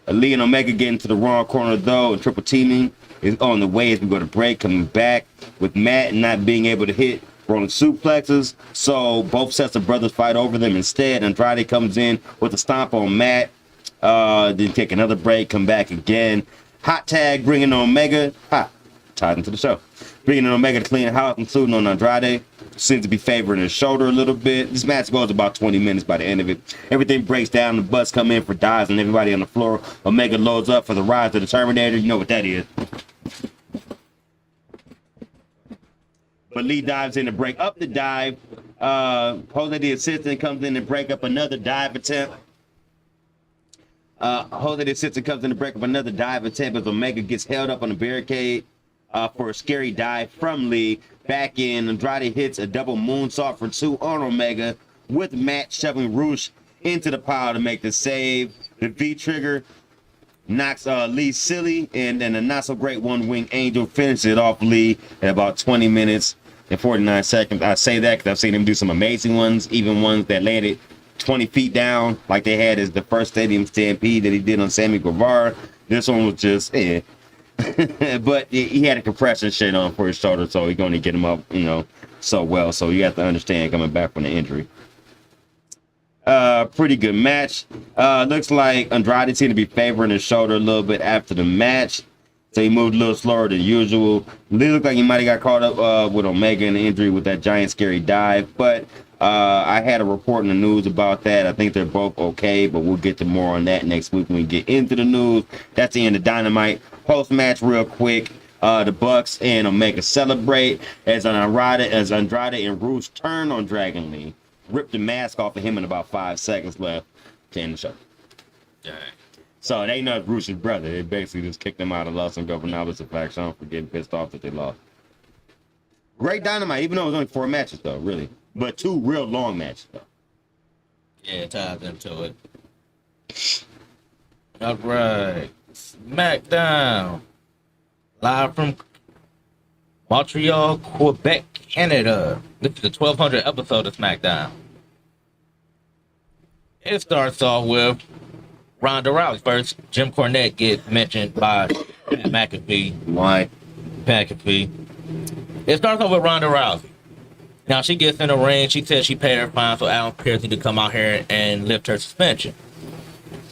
Lee and Omega get into the wrong corner though, and triple teaming is on the way as we go to break, coming back with Matt not being able to hit rolling suplexes, so both sets of brothers fight over them instead. Andrade comes in with a stomp on Matt, then take another break, come back again. Hot tag, bringing Omega, ties into the show. Bringing in Omega to clean the house, including on Andrade. Seems to be favoring his shoulder a little bit. This match goes about 20 minutes by the end of it. Everything breaks down. The Bucks come in for dives and everybody on the floor. Omega loads up for the rise of the Terminator. You know what that is. But Lee dives in to break up the dive. Jose the assistant comes in to break up another dive attempt. Jose the assistant comes in to break up another dive attempt as Omega gets held up on the barricade for a scary dive from Lee. Back in, Andrade hits a double moonsault for 2 on Omega with Matt shoving Roosh into the pile to make the save. The V-trigger knocks Lee silly, and then a not so great one-wing angel finishes it off Lee at about 20 minutes and 49 seconds. I say that because I've seen him do some amazing ones, even ones that landed 20 feet down, like they had as the first Stadium Stampede that he did on Sammy Guevara. This one was just, but he had a compression shit on for his shoulder, so he's going to get him up, so well. So you have to understand coming back from the injury. Pretty good match. Looks like Andrade seemed to be favoring his shoulder a little bit after the match, so he moved a little slower than usual. It looked like he might have got caught up with Omega in the injury with that giant scary dive, but I had a report in the news about that. I think they're both okay, but we'll get to more on that next week when we get into the news. That's the end of Dynamite. Post-match real quick. The Bucks and Omega celebrate as Andrade and Roosh turn on Dragon Lee. Rip the mask off of him in about 5 seconds left to end the show. Yeah. So they know Roosh's brother. They basically just kicked him out of Los Ingobernables faction for getting pissed off that they lost. Great Dynamite, even though it was only 4 matches though, really. But 2 real long matches though. Yeah, it ties into it. All right. SmackDown. Live from Montreal, Quebec, Canada. This is the 1200 episode of SmackDown. It starts off with Ronda Rousey. First, Jim Cornette gets mentioned by Pat McAfee. Why? McAfee. It starts off with Ronda Rousey. Now she gets in the ring. She says she paid her fine, so Alan Pierce need to come out here and lift her suspension.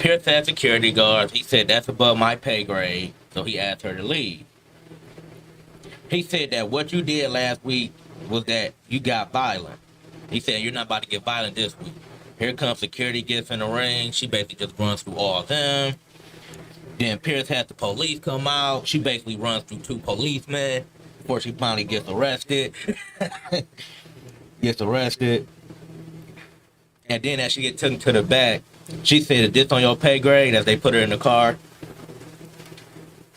Pierce had security guards. He said that's above my pay grade, so he asked her to leave. He said that what you did last week was that you got violent. He said you're not about to get violent this week. Here comes security, gets in the ring. She basically just runs through all of them. Then Pierce has the police come out. She basically runs through 2 policemen before she finally gets arrested. Gets arrested. And then as she gets taken to the back, she said, "Is this on your pay grade?" As they put her in the car.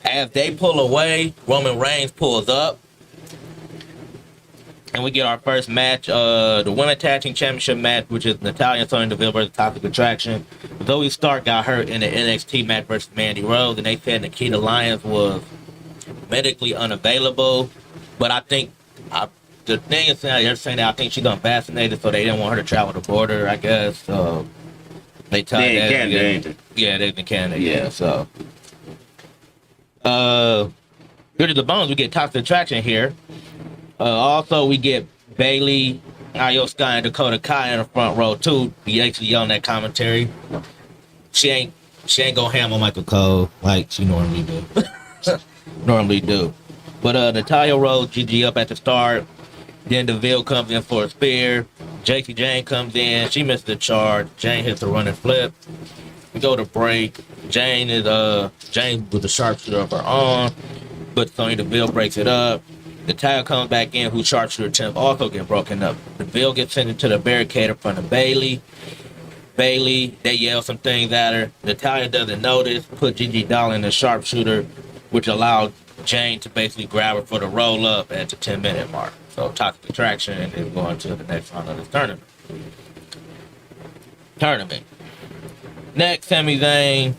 As they pull away, Roman Reigns pulls up. And we get our first match, the Women's Tag Team Championship match, which is Natalya and Sonya Deville versus Toxic Attraction. Zoe Stark got hurt in the NXT match versus Mandy Rose, and they said Nikita Lyons was medically unavailable. But I think the thing is, they're saying that I think she's unvaccinated, so they didn't want her to travel the border, I guess. They tied They in that. Canada, ain't they? Yeah, they're in Canada, yeah. So, good to the bones, we get Toxic Attraction here. Also, we get Bailey, Io Sky, and Dakota Kai in the front row too. He actually yelling that commentary. She ain't go ham on Michael Cole like she normally do. But Natalya rolls GG up at the start. Then DeVille comes in for a spear. JC Jane comes in. She missed the charge. Jane hits a running flip. We go to break. Jane with the sharpshooter of her arm, but Sonya Deville breaks it up. Natalya comes back in, whose sharpshooter attempt also get broken up. Deville gets sent into the barricade in front of Bailey. They yell some things at her. Natalya doesn't notice, put Gigi Doll in the sharpshooter, which allowed Jane to basically grab her for the roll up at the 10-minute mark. So Toxic Attraction is going to the next round of this tournament. Next, Sami Zayn,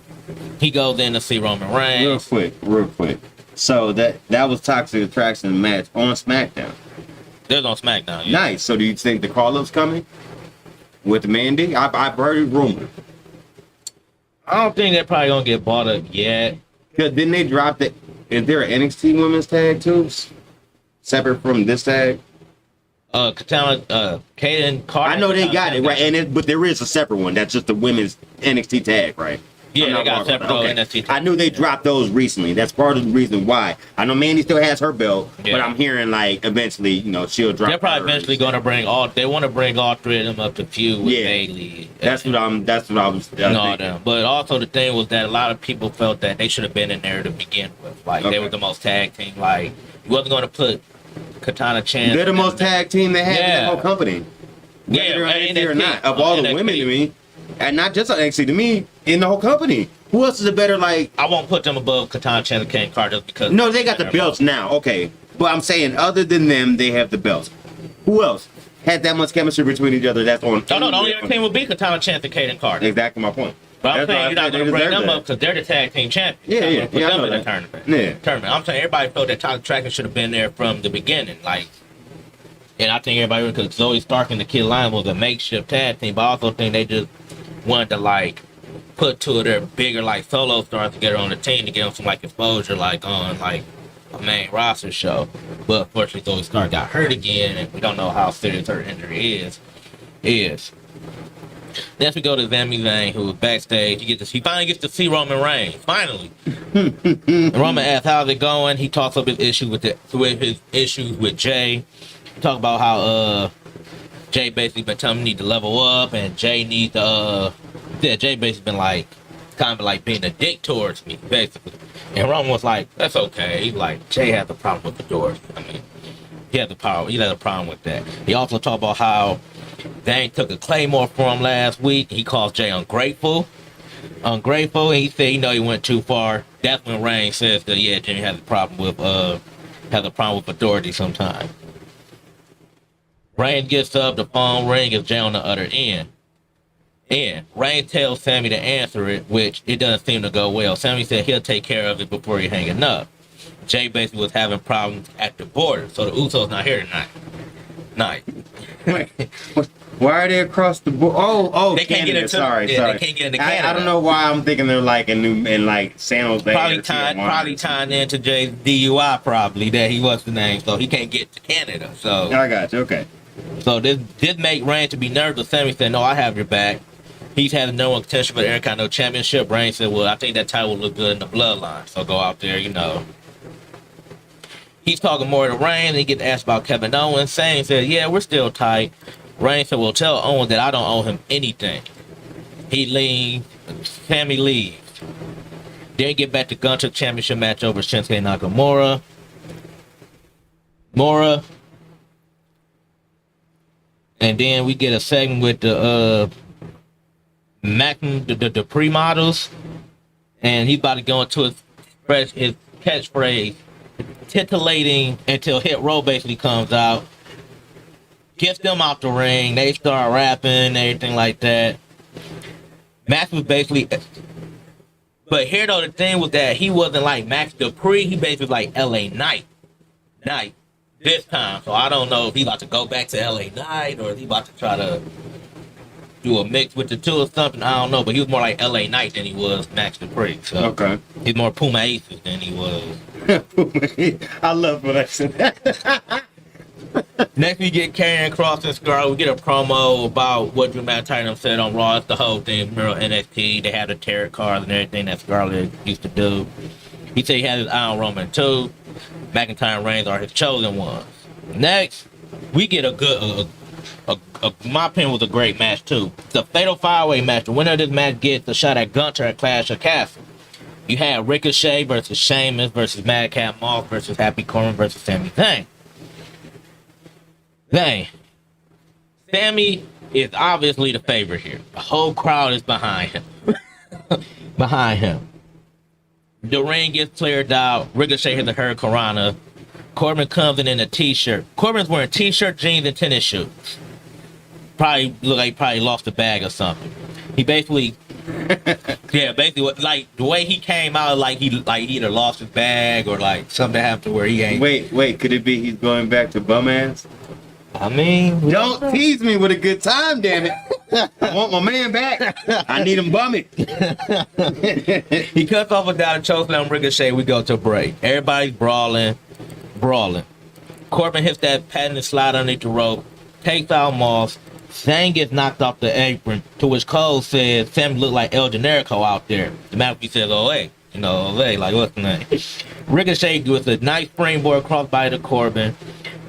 he goes in to see Roman Reigns. Real quick. So that was Toxic Attraction match on SmackDown. There's on SmackDown. Yeah. Nice. So do you think the call-up's coming with Mandy? I've heard it rumored. I don't think they're probably gonna get bought up yet. Cause didn't they drop the? Is there an NXT Women's Tag too, separate from this tag? Katana, Kaden Carter. I know they got it right, but there is a separate one. That's just the women's NXT tag, right? Yeah, they got separate NXT. I knew they dropped those recently. That's part of the reason why. I know Mandy still has her belt, yeah. But I'm hearing like eventually, she'll drop. They're probably eventually going to bring all. They want to bring all 3 of them up to feud with Bailey. That's what I was thinking. But also the thing was that a lot of people felt that they should have been in there to begin with. Like they were the most tag team. Like you wasn't going to put Katana Chance. They're the most tag team they have in the whole company. Whether they're NXT or not, of all the women to me, and not just on NXT to me, in the whole company. Who else is a better I won't put them above Katana Chance and Kane Carter just because. No, they got the belts now. Okay, but I'm saying other than them, they have the belts. Who else had that much chemistry between each other? That's on. No, the only other team would be Katana Chance and Kane Carter. Exactly my point. But I'm saying you're not going to bring them up because they're the tag team champions. Yeah, put them in the tournament. Yeah. Tournament. I'm saying everybody felt that Toxic Attraction should have been there from the beginning. And I think everybody, because Zoe Stark and the Kid Lion was a makeshift tag team, but I also think they just wanted to put 2 of their bigger solo stars together on the team to get them some exposure on a main roster show. But unfortunately Zoe Stark got hurt again, and we don't know how serious her injury is. Then we go to Sami Zayn, who was backstage. He finally gets to see Roman Reigns. Finally. And Roman asks, "How's it going?" He talks up his issues with Jay. He talks about how Jay basically been telling him he need to level up, and Jay needs to Jay basically been kind of being a dick towards me, basically. And Roman was like, "That's okay." Jay has a problem with the doors. I mean, he has a problem with that. He also talked about how Zayn took a Claymore for him last week. He calls Jay ungrateful. And he said he went too far. That's when Reigns says that Jimmy has a problem with authority sometimes. Reigns gets up, the phone rings, is Jay on the other end. And Reigns tells Sammy to answer it, which it doesn't seem to go well. Sammy said he'll take care of it before he hanging up. Jay basically was having problems at the border, so the Usos not here tonight. Why are they across the board? Oh, they can't get into. Sorry. They can't get into Canada. I don't know why I'm thinking they're in San Jose. Probably tying into Jay's DUI, probably that he was the name, so he can't get to Canada. So I got you. Okay. So this make Reigns to be nervous. But Sammy said, "No, I have your back." He's had no one contention for the Intercontinental Championship. Reigns said, "Well, I think that title will look good in the Bloodline. So go out there, you know." He's talking more to Reigns, and he gets asked about Kevin Owens. Sane said, "Yeah, we're still tight." Reigns said, "Well, tell Owens that I don't owe him anything." He leaves. Sammy leaves. Then get back to Gunter Championship match over Shinsuke Nakamura. And then we get a segment with the the pre-models, and he's about to go into his catchphrase, titillating until Hit Row basically comes out, gets them out the ring, they start rapping, everything like that. Max was basically, but here though the thing was that he wasn't like Max Dupree, he basically was like LA Knight this time. So I don't know if he about to go back to LA Knight or if he about to try to do a mix with the two or something. I don't know, but he was more like LA Knight than he was Max Dupree. So Okay. he's more Puma Aces than he was. I love when I said that. Next we get Karrion Kross and Scarlett. We get a promo about what Drew McIntyre said on Raw. It's the whole thing, mirror NXT. They have the tarot cards and everything that Scarlett used to do. He said he had his eye on Roman too. McIntyre and Reigns are his chosen ones. Next, we get a good, my opinion was a great match too. The Fatal 5-Way match. The winner of this match gets a shot at Gunter at Clash of Castle. You had Ricochet versus Sheamus versus Madcap Moss versus Happy Corbin versus Sami Zayn. Sammy is obviously the favorite here. The whole crowd is behind him. The ring gets cleared out. Ricochet hits a Hurricanrana. Corbin comes in a t-shirt. Corbin's wearing t-shirt, jeans, and tennis shoes. Probably look like he lost a bag or something. He basically, like the way he came out, like he either lost his bag or like something happened to where he ain't. Wait, could it be he's going back to bum ass? I mean, Don't tease me with a good time, damn it. I want my man back. I need him bummy. he cuts off a guy to chokeslam Ricochet. We go to break. Everybody's brawling. Corbin hits that patented slide underneath the rope, takes out Moss. Zayn gets knocked off the apron, to which Cole says Sammy looked like El Generico out there. The mouthpiece says, "Oh, hey, like what's the name?" Ricochet with a nice springboard crossbody to Corbin.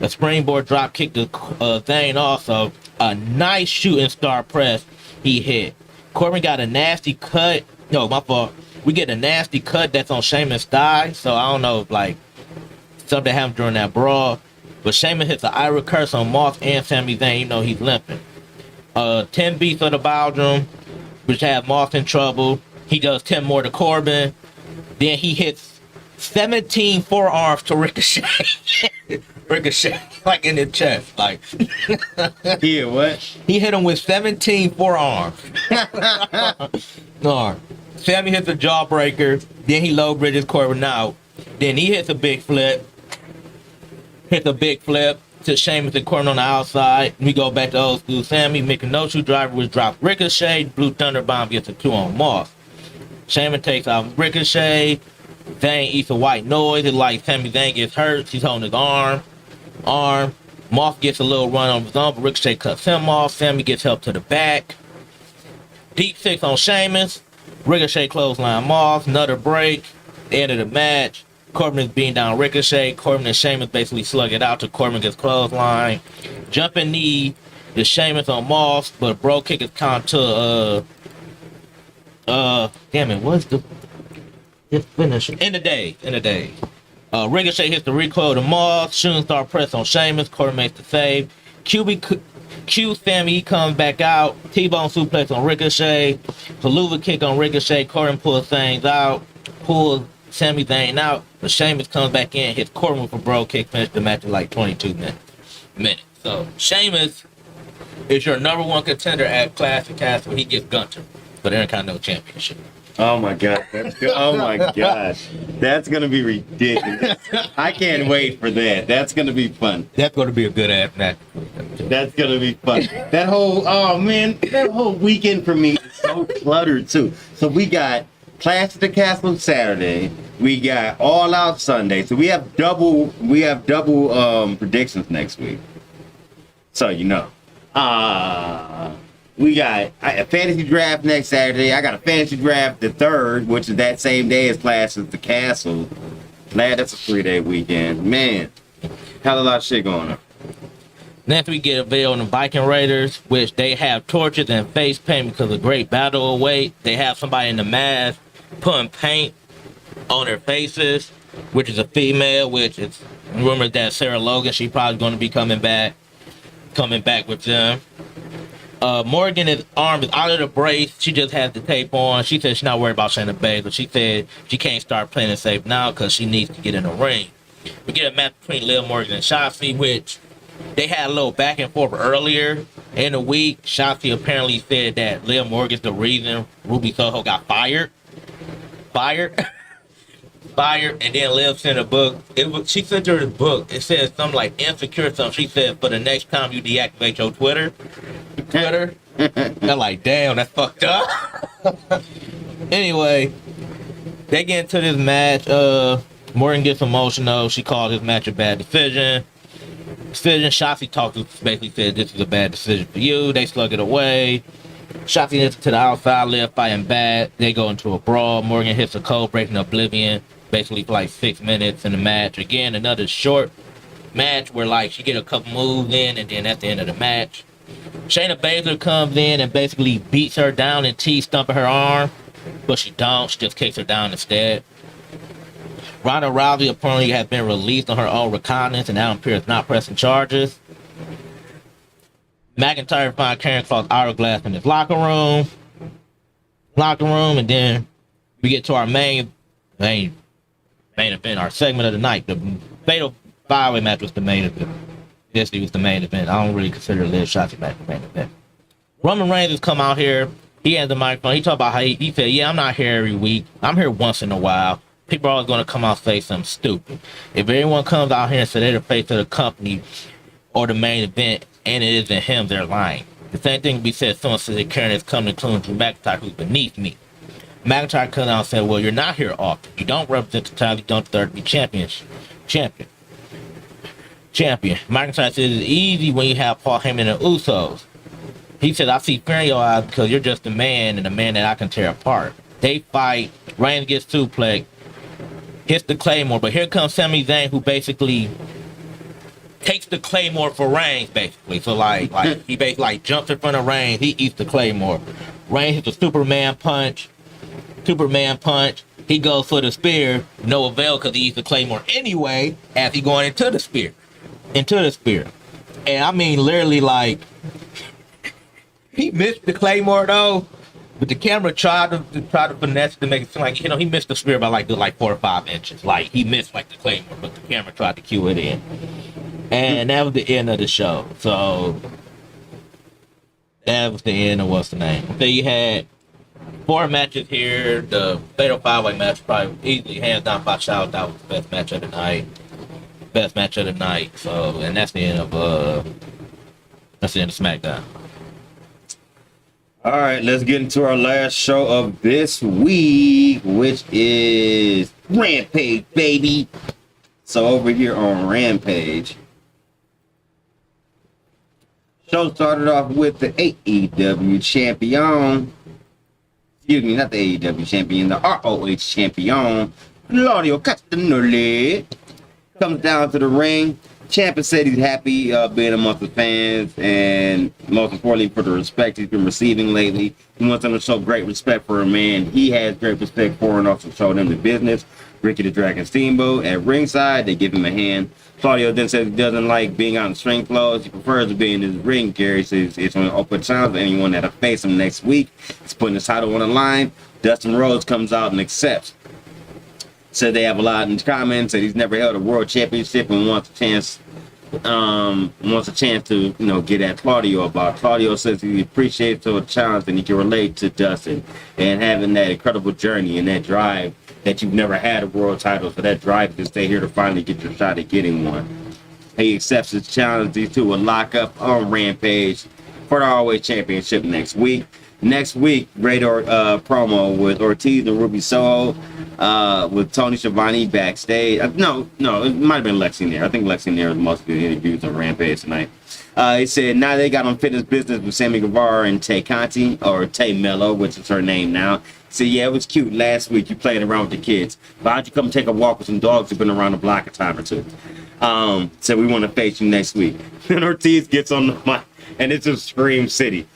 A springboard drop kick to Zayn also. A nice shooting star press he hit. Corbin got a nasty cut. No, my fault. We get a nasty cut that's on Sheamus' thigh. So I don't know if like something happened during that brawl. But Sheamus hits an Irish curse on Moss and Sami Zayn. You know he's limping. 10 beats of the Baldrum, which has Moss in trouble. He does 10 more to Corbin. Then he hits 17 forearms to Ricochet. Ricochet, like in the chest, like. Yeah, what? He hit him with 17 forearms. No. Sammy hits a jawbreaker. Then he low bridges Corbin out. Then he hits a big flip. To Sheamus and Corbin on the outside. We go back to old school Sammy. Making no shoe driver was dropped Ricochet. Blue Thunder Bomb gets a 2 on Moss. Sheamus takes out Ricochet. Zayn eats a white noise. It's like Sami Zayn gets hurt. He's holding his arm. Moss gets a little run on his own, but Ricochet cuts him off. Sammy gets help to the back. Deep 6 on Sheamus. Ricochet clothesline Moss. Another break. End of the match. Corbin is beating down Ricochet. Corbin and Sheamus basically slug it out till Corbin gets clothesline. Jumping knee to Sheamus on Moss, but bro kick is count to damn it, what's the finish? In the day. Ricochet hits the recoil to Moss. Shooting star press on Sheamus. Corbin makes the save. Q Sammy, he comes back out. T-bone suplex on Ricochet. Palooza kick on Ricochet. Corbin pulls things out. Pulls Sami Zayn out. But Sheamus comes back in, hits Corbin with a bro kick, finish the match in like 22 minutes. So Sheamus is your number one contender at Clash of Castle. He gets Gunter for the Intercontinental Championship. Oh my god, that's good. Oh my gosh, that's gonna be ridiculous. I can't wait for that. That's gonna be fun. That's going to be a good ass match. That's gonna be fun. That whole weekend for me is so cluttered too. So we got Clash of the Castle Saturday. We got All Out Sunday. So we have double predictions next week. So you know. We got a fantasy draft next Saturday. I got a fantasy draft the 3rd, which is that same day as Clash at the Castle. Lad, that's a 3-day weekend. Man, hell of a lot of shit going on. Next we get a video on the Viking Raiders, which they have torches and face paint because of great battle await. They have somebody in the mask putting paint on their faces, which is a female, which is rumored that Sarah Logan, she probably going to be coming back with them. Morgan's arm is out of the brace. She just has the tape on. She said she's not worried about Shayna Baszler. She said she can't start playing it safe now because she needs to get in the ring. We get a match between Liv Morgan and Shotzi, which they had a little back and forth earlier in the week. Shotzi apparently said that Liv Morgan's the reason Ruby Soho got fired. And then Liv sent a book. She sent her a book. It says something like insecure something. She said, for the next time you deactivate your Twitter. They're like, damn, that's fucked up. Anyway, they get into this match. Morgan gets emotional. She called this match a bad decision. Shotzi talked to basically said this is a bad decision for you. They slug it away. Shotzi hits to the outside, Liv fighting bad. They go into a brawl. Morgan hits a code breaking Oblivion basically for like 6 minutes in the match. Again, another short match where like she get a couple moves in and then at the end of the match, Shayna Baszler comes in and basically beats her down and T-stumping her arm, but she don't. She just kicks her down instead. Ronda Rousey apparently has been released on her own recognizance and Adam Pearce not pressing charges. McIntyre finds Karen Cross Hourglass in his locker room, and then we get to our main event, our segment of the night. The Fatal 5-Way match was the main event. This was the main event. I don't really consider Liv Shotzi match the main event. Roman Reigns has come out here. He has the microphone. He talked about how he said, yeah, I'm not here every week. I'm here once in a while. People are always going to come out and say something stupid. If anyone comes out here and says they're the face of the company or the main event and it isn't him, they're lying. The same thing can be said if someone says they're carrying this company, including Drew McIntyre, who's beneath me. McIntyre comes out and said, well, you're not here often. You don't represent the title. You don't deserve to be champion. McIntyre says it's easy when you have Paul Heyman and the Usos. He said, I see fear in your eyes because you're just a man and a man that I can tear apart. They fight. Reigns gets suplexed. Hits the Claymore. But here comes Sami Zayn, who basically takes the Claymore for Reigns, basically. So, like he basically like jumps in front of Reigns. He eats the Claymore. Reigns hits a Superman punch. He goes for the spear. No avail because he eats the Claymore anyway as he going into the spear. And I mean, literally, like, he missed the Claymore, though. But the camera tried to finesse to make it seem like, he missed the spear by like 4 or 5 inches. Like, he missed like the Claymore, but the camera tried to cue it in. And that was the end of the show. So that was the end of what's the name. So you had 4 matches here. The Fatal 5-Way match probably easily hands down by shout. That was the best match of the night. So, and that's the end of SmackDown. All right, let's get into our last show of this week, which is Rampage, baby. So over here on Rampage, show started off with the AEW champion. Excuse me, not the AEW champion, the ROH champion, Claudio Castagnoli, comes down to the ring. Ciampa said he's happy being amongst the fans, and most importantly for the respect he's been receiving lately. He wants them to show great respect for him, and he has great respect for and also showed them the business. Ricky the Dragon Steamboat at ringside, they give him a hand. Claudio then says he doesn't like being out in string clothes. He prefers to be in his ring gear. He says it's going to open challenge to anyone that'll face him next week. He's putting his title on the line. Dustin Rhodes comes out and accepts. Said they have a lot in common. Said he's never held a world championship and wants a chance to get at Claudio about. Claudio says he appreciates the challenge and he can relate to Dustin and having that incredible journey and that drive that you've never had a world title. So that drive to stay here to finally get your shot at getting one. He accepts his challenge. These two will lock up on Rampage for the ROH Championship next week. Next week, great promo with Ortiz and Ruby Soho. with Tony Schiavone backstage. No, it might have been Lexi Nair. I think Lexi Nair was most of the interviews on Rampage tonight. He said now they got on Fitness Business with Sammy Guevara and Tay Conti, or Tay Mello, which is her name now. He said, yeah, it was cute last week. You played around with the kids. Why don't you come take a walk with some dogs who've been around the block a time or two? So we want to face you next week. Then Ortiz gets on the mic, and it's a Scream City.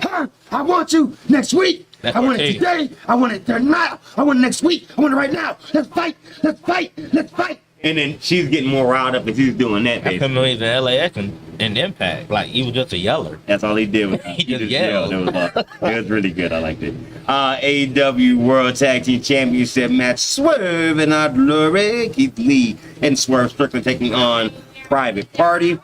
I want you next week. I want it today. I want it tonight. I want it next week. I want it right now. Let's fight. Let's fight. Let's fight. And then she's getting more riled up as he's doing that. I couldn't believe in LAX and Impact. Like, he was just a yeller. That's all he did. He just yelled. It was really good. I liked it. AEW World Tag Team Championship match. Swerve and Our Glory. Keith Lee and Swerve Strickland taking on Private Party.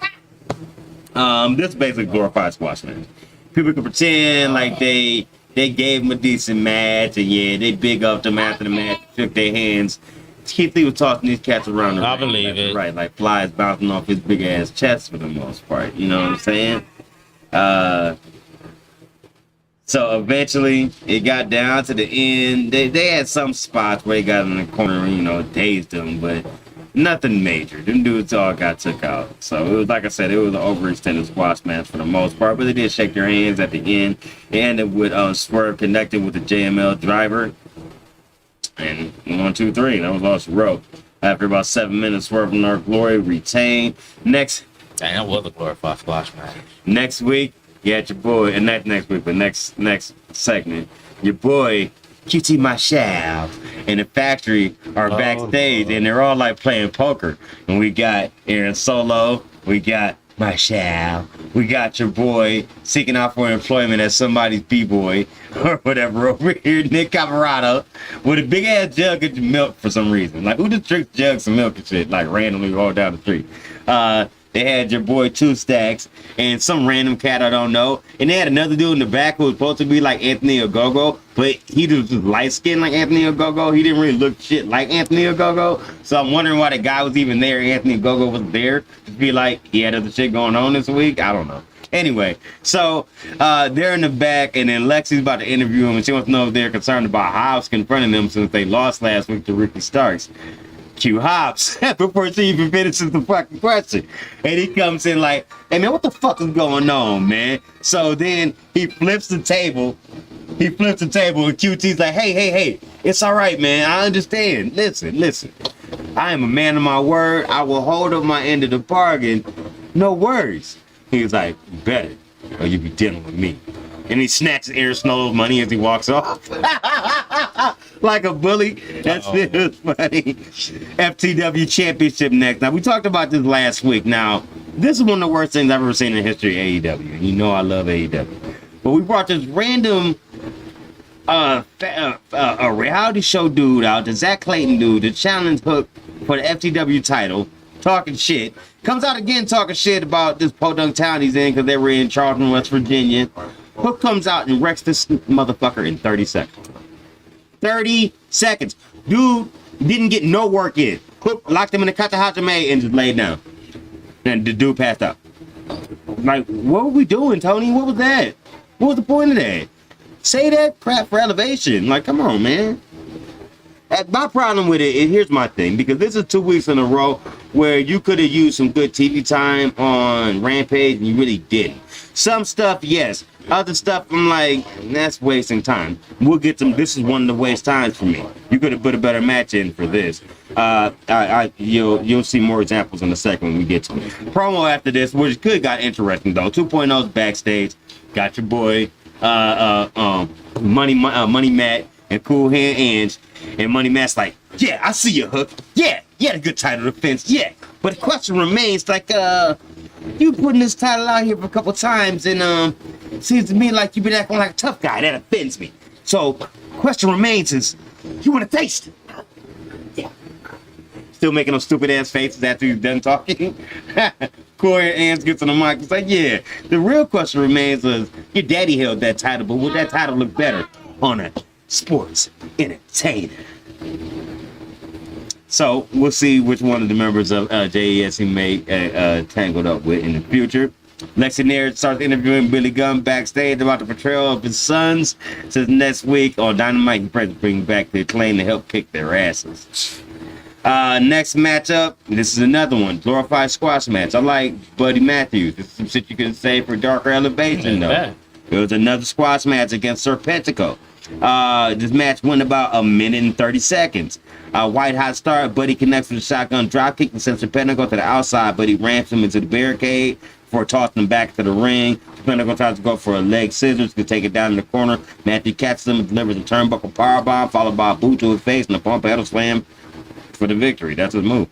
This is basically glorified squash match. People can pretend like they gave him a decent match, and yeah, they big up them after the match, shook their hands. Keith Lee was tossing these cats around the ring. I believe it. Right, like flies bouncing off his big ass chest for the most part. You know what I'm saying? So eventually it got down to the end. They had some spots where they got in the corner, you know, dazed them, but nothing major. Them dudes all got took out. So it was, like I said, it was an overextended squash match for the most part, but they did shake their hands at the end. It ended with Swerve connected with the JML driver. And 1, 2, 3, that was all she wrote. After about 7 minutes, Swerve and Our Glory retained. Next. Dang, that was a glorified squash match. Next week, you had your boy, and not next week, but next segment, your boy QT Marshall and the Factory are backstage, and they're all like playing poker. And we got Aaron Solo, we got Marshall, we got your boy seeking out for employment as somebody's b-boy or whatever over here, Nick Camarado, with a big ass jug of milk for some reason. Like, who just drinks jugs of milk and shit like randomly all down the street? They had your boy Two Stacks and some random cat I don't know. And they had another dude in the back who was supposed to be like Anthony Ogogo, but he was just light skinned like Anthony Ogogo. He didn't really look shit like Anthony Ogogo. So I'm wondering why the guy was even there. Anthony Ogogo was there to be like, he had other shit going on this week. I don't know. Anyway, so they're in the back, and then Lexi's about to interview him, and she wants to know if they're concerned about Hobbs confronting them since they lost last week to Ricky Starks. Q Hobbs before she even finishes the fucking question. And he comes in like, hey man, what the fuck is going on, man? So then he flips the table. And QT's like, hey, it's all right, man. I understand. Listen. I am a man of my word. I will hold up my end of the bargain. No worries. He's like, better, or you be dealing with me. And he snatches Aaron Snow's money as he walks off. Like a bully. That's it. Funny. FTW Championship next. Now, we talked about this last week. Now, this is one of the worst things I've ever seen in the history of AEW. You know I love AEW. But we brought this random a reality show dude out, the Zach Clayton dude, the challenge Hook for the FTW title, talking shit. Comes out again talking shit about this podunk town he's in because they were in Charleston, West Virginia. Hook comes out and wrecks this motherfucker in 30 seconds. 30 seconds. Dude didn't get no work in. Hook locked him in the Katahajime and just laid down. And the dude passed out. Like, what were we doing, Tony? What was that? What was the point of that? Say that crap for elevation. Like, come on, man. My problem with it, here's my thing, because this is 2 weeks in a row where you could have used some good TV time on Rampage and you really didn't. Some stuff, yes. Other stuff, I'm like, that's wasting time. We'll get to, this is one of the waste times for me. You could have put a better match in for this. You'll see more examples in a second when we get to it. Promo after this, which could got interesting though. 2.0's backstage. Got your boy, Money Matt and Cool Hand Ange. And Money Matt's like, yeah, I see you, Hook. Yeah, a good title defense. Yeah. But the question remains, like, you putting this title out here for a couple times, and seems to me like you've been acting like a tough guy. That offends me. So, question remains is, you want to taste it? Yeah. Still making those stupid ass faces after he's done talking. Corey Ange gets on the mic. It's like, yeah. The real question remains is, your daddy held that title, but would that title look better on a sports entertainer? So we'll see which one of the members of JES he may tangled up with in the future. Lexi Nair starts interviewing Billy Gunn backstage about the portrayal of his sons. Says next week on Dynamite, he plans to bring back the Acclaim to help kick their asses. Next matchup, this is another one, glorified squash match. I like Buddy Matthews. This is some shit you can say for Darker Elevation, though. It was another squash match against Serpentico. This match went about a minute and 30 seconds. White hot start, Buddy connects with a shotgun dropkick and sends Serpentico to the outside, but he ramps him into the barricade before tossing him back to the ring. Serpentico tries to go for a leg scissors to take it down in the corner. Matthew catches him and delivers a turnbuckle powerbomb, followed by a boot to his face and a pump pedal slam for the victory. That's his move.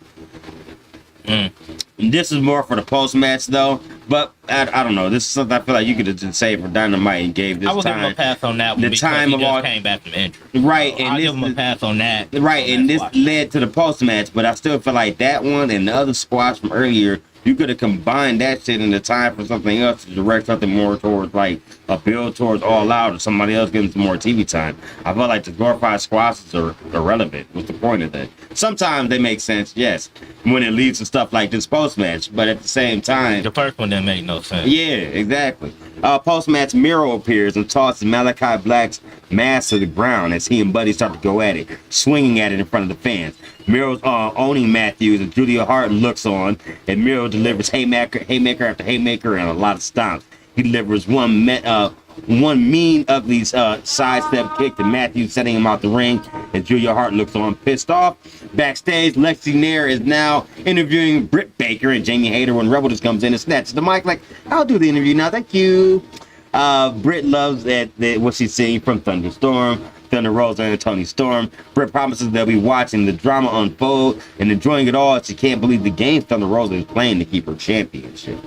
This is more for the post match though, but I don't know. This is something I feel like you could have just saved for Dynamite and gave this time. I will give him a pass on that one. The time of all came back from injury. Right, so and I'll this give him a pass on that. Right, and this led to the post match, but I still feel like that one and the other squash from earlier, you could have combined that shit in the time for something else to direct something more towards like a build towards All Out or somebody else getting some more TV time. I felt like the glorified squashes are irrelevant. What's the point of that? Sometimes they make sense, yes, when it leads to stuff like this post match, but at the same time, the first one didn't make no sense. Yeah, exactly. Post match, Miro appears and tosses Malachi Black's mask to the ground as he and Buddy start to go at it, swinging at it in front of the fans. Miro's owning Matthews and Julia Hart looks on, and Miro delivers haymaker after haymaker and a lot of stomps. He delivers one mean ugly sidestep kick to Matthews, setting him out the ring, and Julia Hart looks on pissed off. Backstage, Lexi Nair is now interviewing Britt Baker and Jamie Hayter when Rebel just comes in and snatches the mic like, I'll do the interview now, thank you. Britt loves what she's seeing from Thunderstorm, Thunder Rosa, and Tony Storm. Britt promises they'll be watching the drama unfold and enjoying it all. She can't believe the game Thunder Rosa is playing to keep her championship.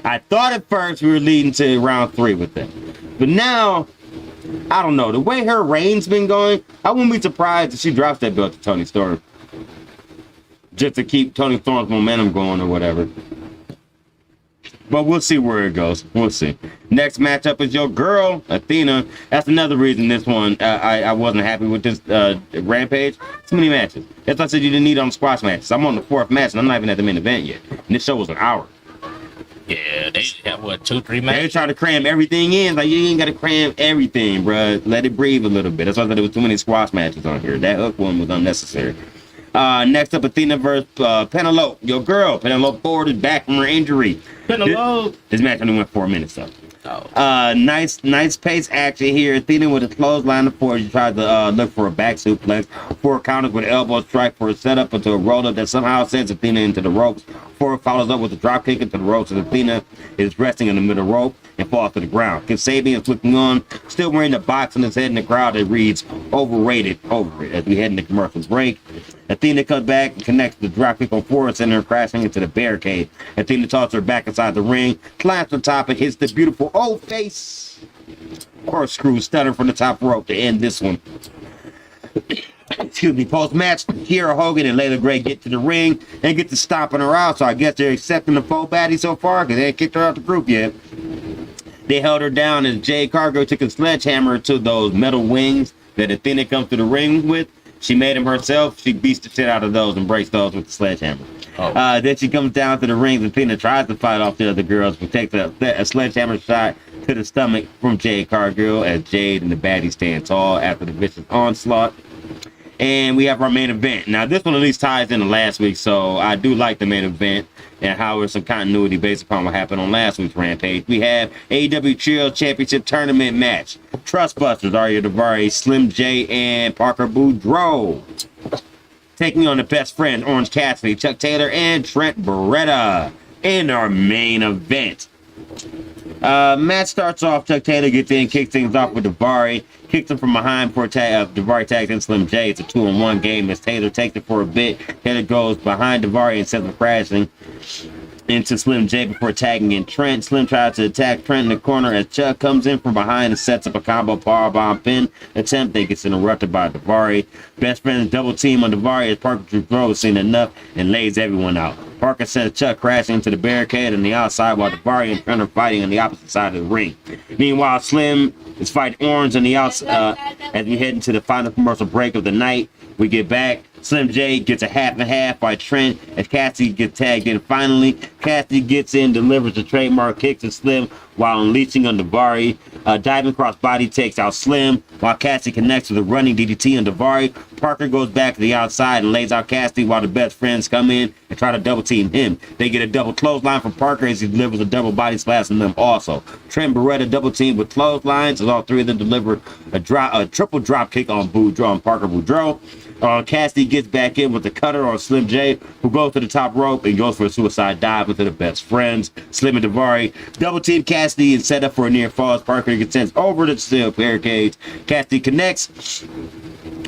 I thought at first we were leading to round 3 with that. But now, I don't know. The way her reign's been going, I wouldn't be surprised if she drops that belt to Tony Storm. Just to keep Tony Storm's momentum going or whatever. But we'll see where it goes. We'll see. Next matchup is your girl, Athena. That's another reason this one, I wasn't happy with this Rampage. Too many matches. That's why I said you didn't need on squash matches. I'm on the 4th match and I'm not even at the main event yet. And this show was an hour. Yeah, they have what, 2-3 matches? They try to cram everything in. Like, you ain't got to cram everything, bro. Let it breathe a little bit. That's why I said there was too many squash matches on here. That hook one was unnecessary. Next up, Athena versus Penelope. Your girl, Penelope Ford, is back from her injury. Penelope. This match only went 4 minutes, though. Oh. Nice pace action here. Athena with a clothesline to Ford. She tried to look for a back suplex. 4 counters with an elbow strike for a setup into a roll up that somehow sends Athena into the ropes. Ford follows up with a drop kick into the ropes, and Athena is resting in the middle rope and falls to the ground. Kasabian is looking on, still wearing the box on his head in the crowd that reads overrated over it as we head into commercial break. Athena comes back and connects the drop kick on Ford, sending her crashing into the barricade. Athena tosses her back inside the ring, climbs to the top, and hits the beautiful old face corkscrew stunner from the top rope to end this one. Excuse me. Post-match, Kiera Hogan and Layla Gray get to the ring and get to stomping her out, so I guess they're accepting the full baddie so far because they ain't kicked her out the group yet. They held her down as Jade Cargill took a sledgehammer to those metal wings that Athena comes to the ring with. She made them herself. She beats the shit out of those and breaks those with the sledgehammer. Oh. Then she comes down to the ring. Athena tries to fight off the other girls, but takes a sledgehammer shot to the stomach from Jade Cargill as Jade and the baddie stand tall after the vicious onslaught. And we have our main event. Now, this one at least ties into last week, so I do like the main event and how there's some continuity based upon what happened on last week's Rampage. We have AEW Trio Championship Tournament match. Trustbusters, Arya Daivari, Slim J, and Parker Boudreaux taking on the best friends, Orange Cassidy, Chuck Taylor, and Trent Beretta in our main event. Match starts off. Chuck Taylor gets in, kicks things off with Daivari, kicks him from behind before Daivari tags in Slim J. It's a 2-on-1 game as Taylor takes it for a bit. Taylor goes behind Daivari and sends him crashing into Slim J before tagging in Trent. Slim tries to attack Trent in the corner as Chuck comes in from behind and sets up a combo powerbomb pin attempt. They gets interrupted by Daivari. Best friends double team on Daivari as Parker Boudreaux has seen enough and lays everyone out. Parker sends Chuck crashing into the barricade on the outside while Daivari and Trent are fighting on the opposite side of the ring. Meanwhile, Slim is fighting Orange on the outside as we head into the final commercial break of the night. We get back. Slim J gets a half and half by Trent as Cassidy gets tagged in. Finally, Cassidy gets in, delivers the trademark kick to Slim while unleashing on Davari. Diving cross body takes out Slim while Cassidy connects with a running DDT on Davari. Parker goes back to the outside and lays out Cassidy while the best friends come in and try to double team him. They get a double clothesline from Parker as he delivers a double body splash on them also. Trent Beretta double team with clotheslines as all three of them deliver a triple drop kick on Parker Boudreaux. Cassidy gets back in with the cutter on Slim J, who goes to the top rope and goes for a suicide dive into the best friends. Slim and Davari double team Cassidy and set up for a near fall as Parker gets sent over the steel barricades. Cassidy connects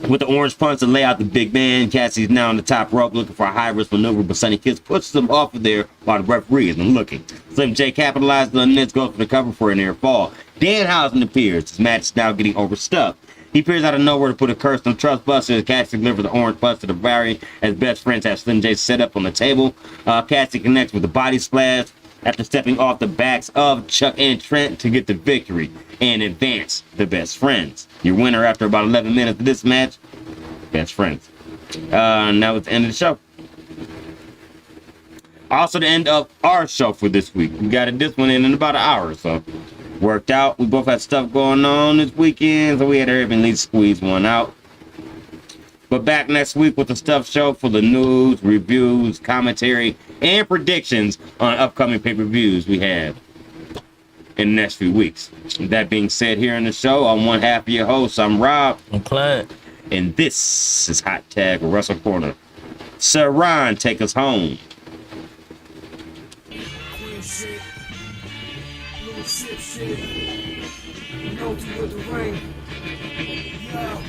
with the orange punch and lay out the big man. Cassidy's now on the top rope looking for a high risk maneuver, but Sonny Kiss pushes him off of there while the referee isn't looking. Slim J capitalizes on this, goes for the cover for a near fall. Danhausen appears. This match is now getting overstuffed. He appears out of nowhere to put a curse on Trustbuster as Cassidy delivers the orange punch to the Barry as best friends have Slim J set up on the table. Cassidy connects with the body splash after stepping off the backs of Chuck and Trent to get the victory and advance the best friends. Your winner after about 11 minutes of this match, best friends. And that was the end of the show. Also the end of our show for this week. We got this one in about an hour or so. Worked out. We both had stuff going on this weekend, so we had to at least squeeze one out. But back next week with the stuff show for the news, reviews, commentary, and predictions on upcoming pay-per-views we have in the next few weeks. That being said, here in the show, I'm one half of your host. I'm Rob. I'm Clint. And this is Hot Tag Wrestle Corner. Sir Ron, take us home. Shit. You know, to the ring. Yeah.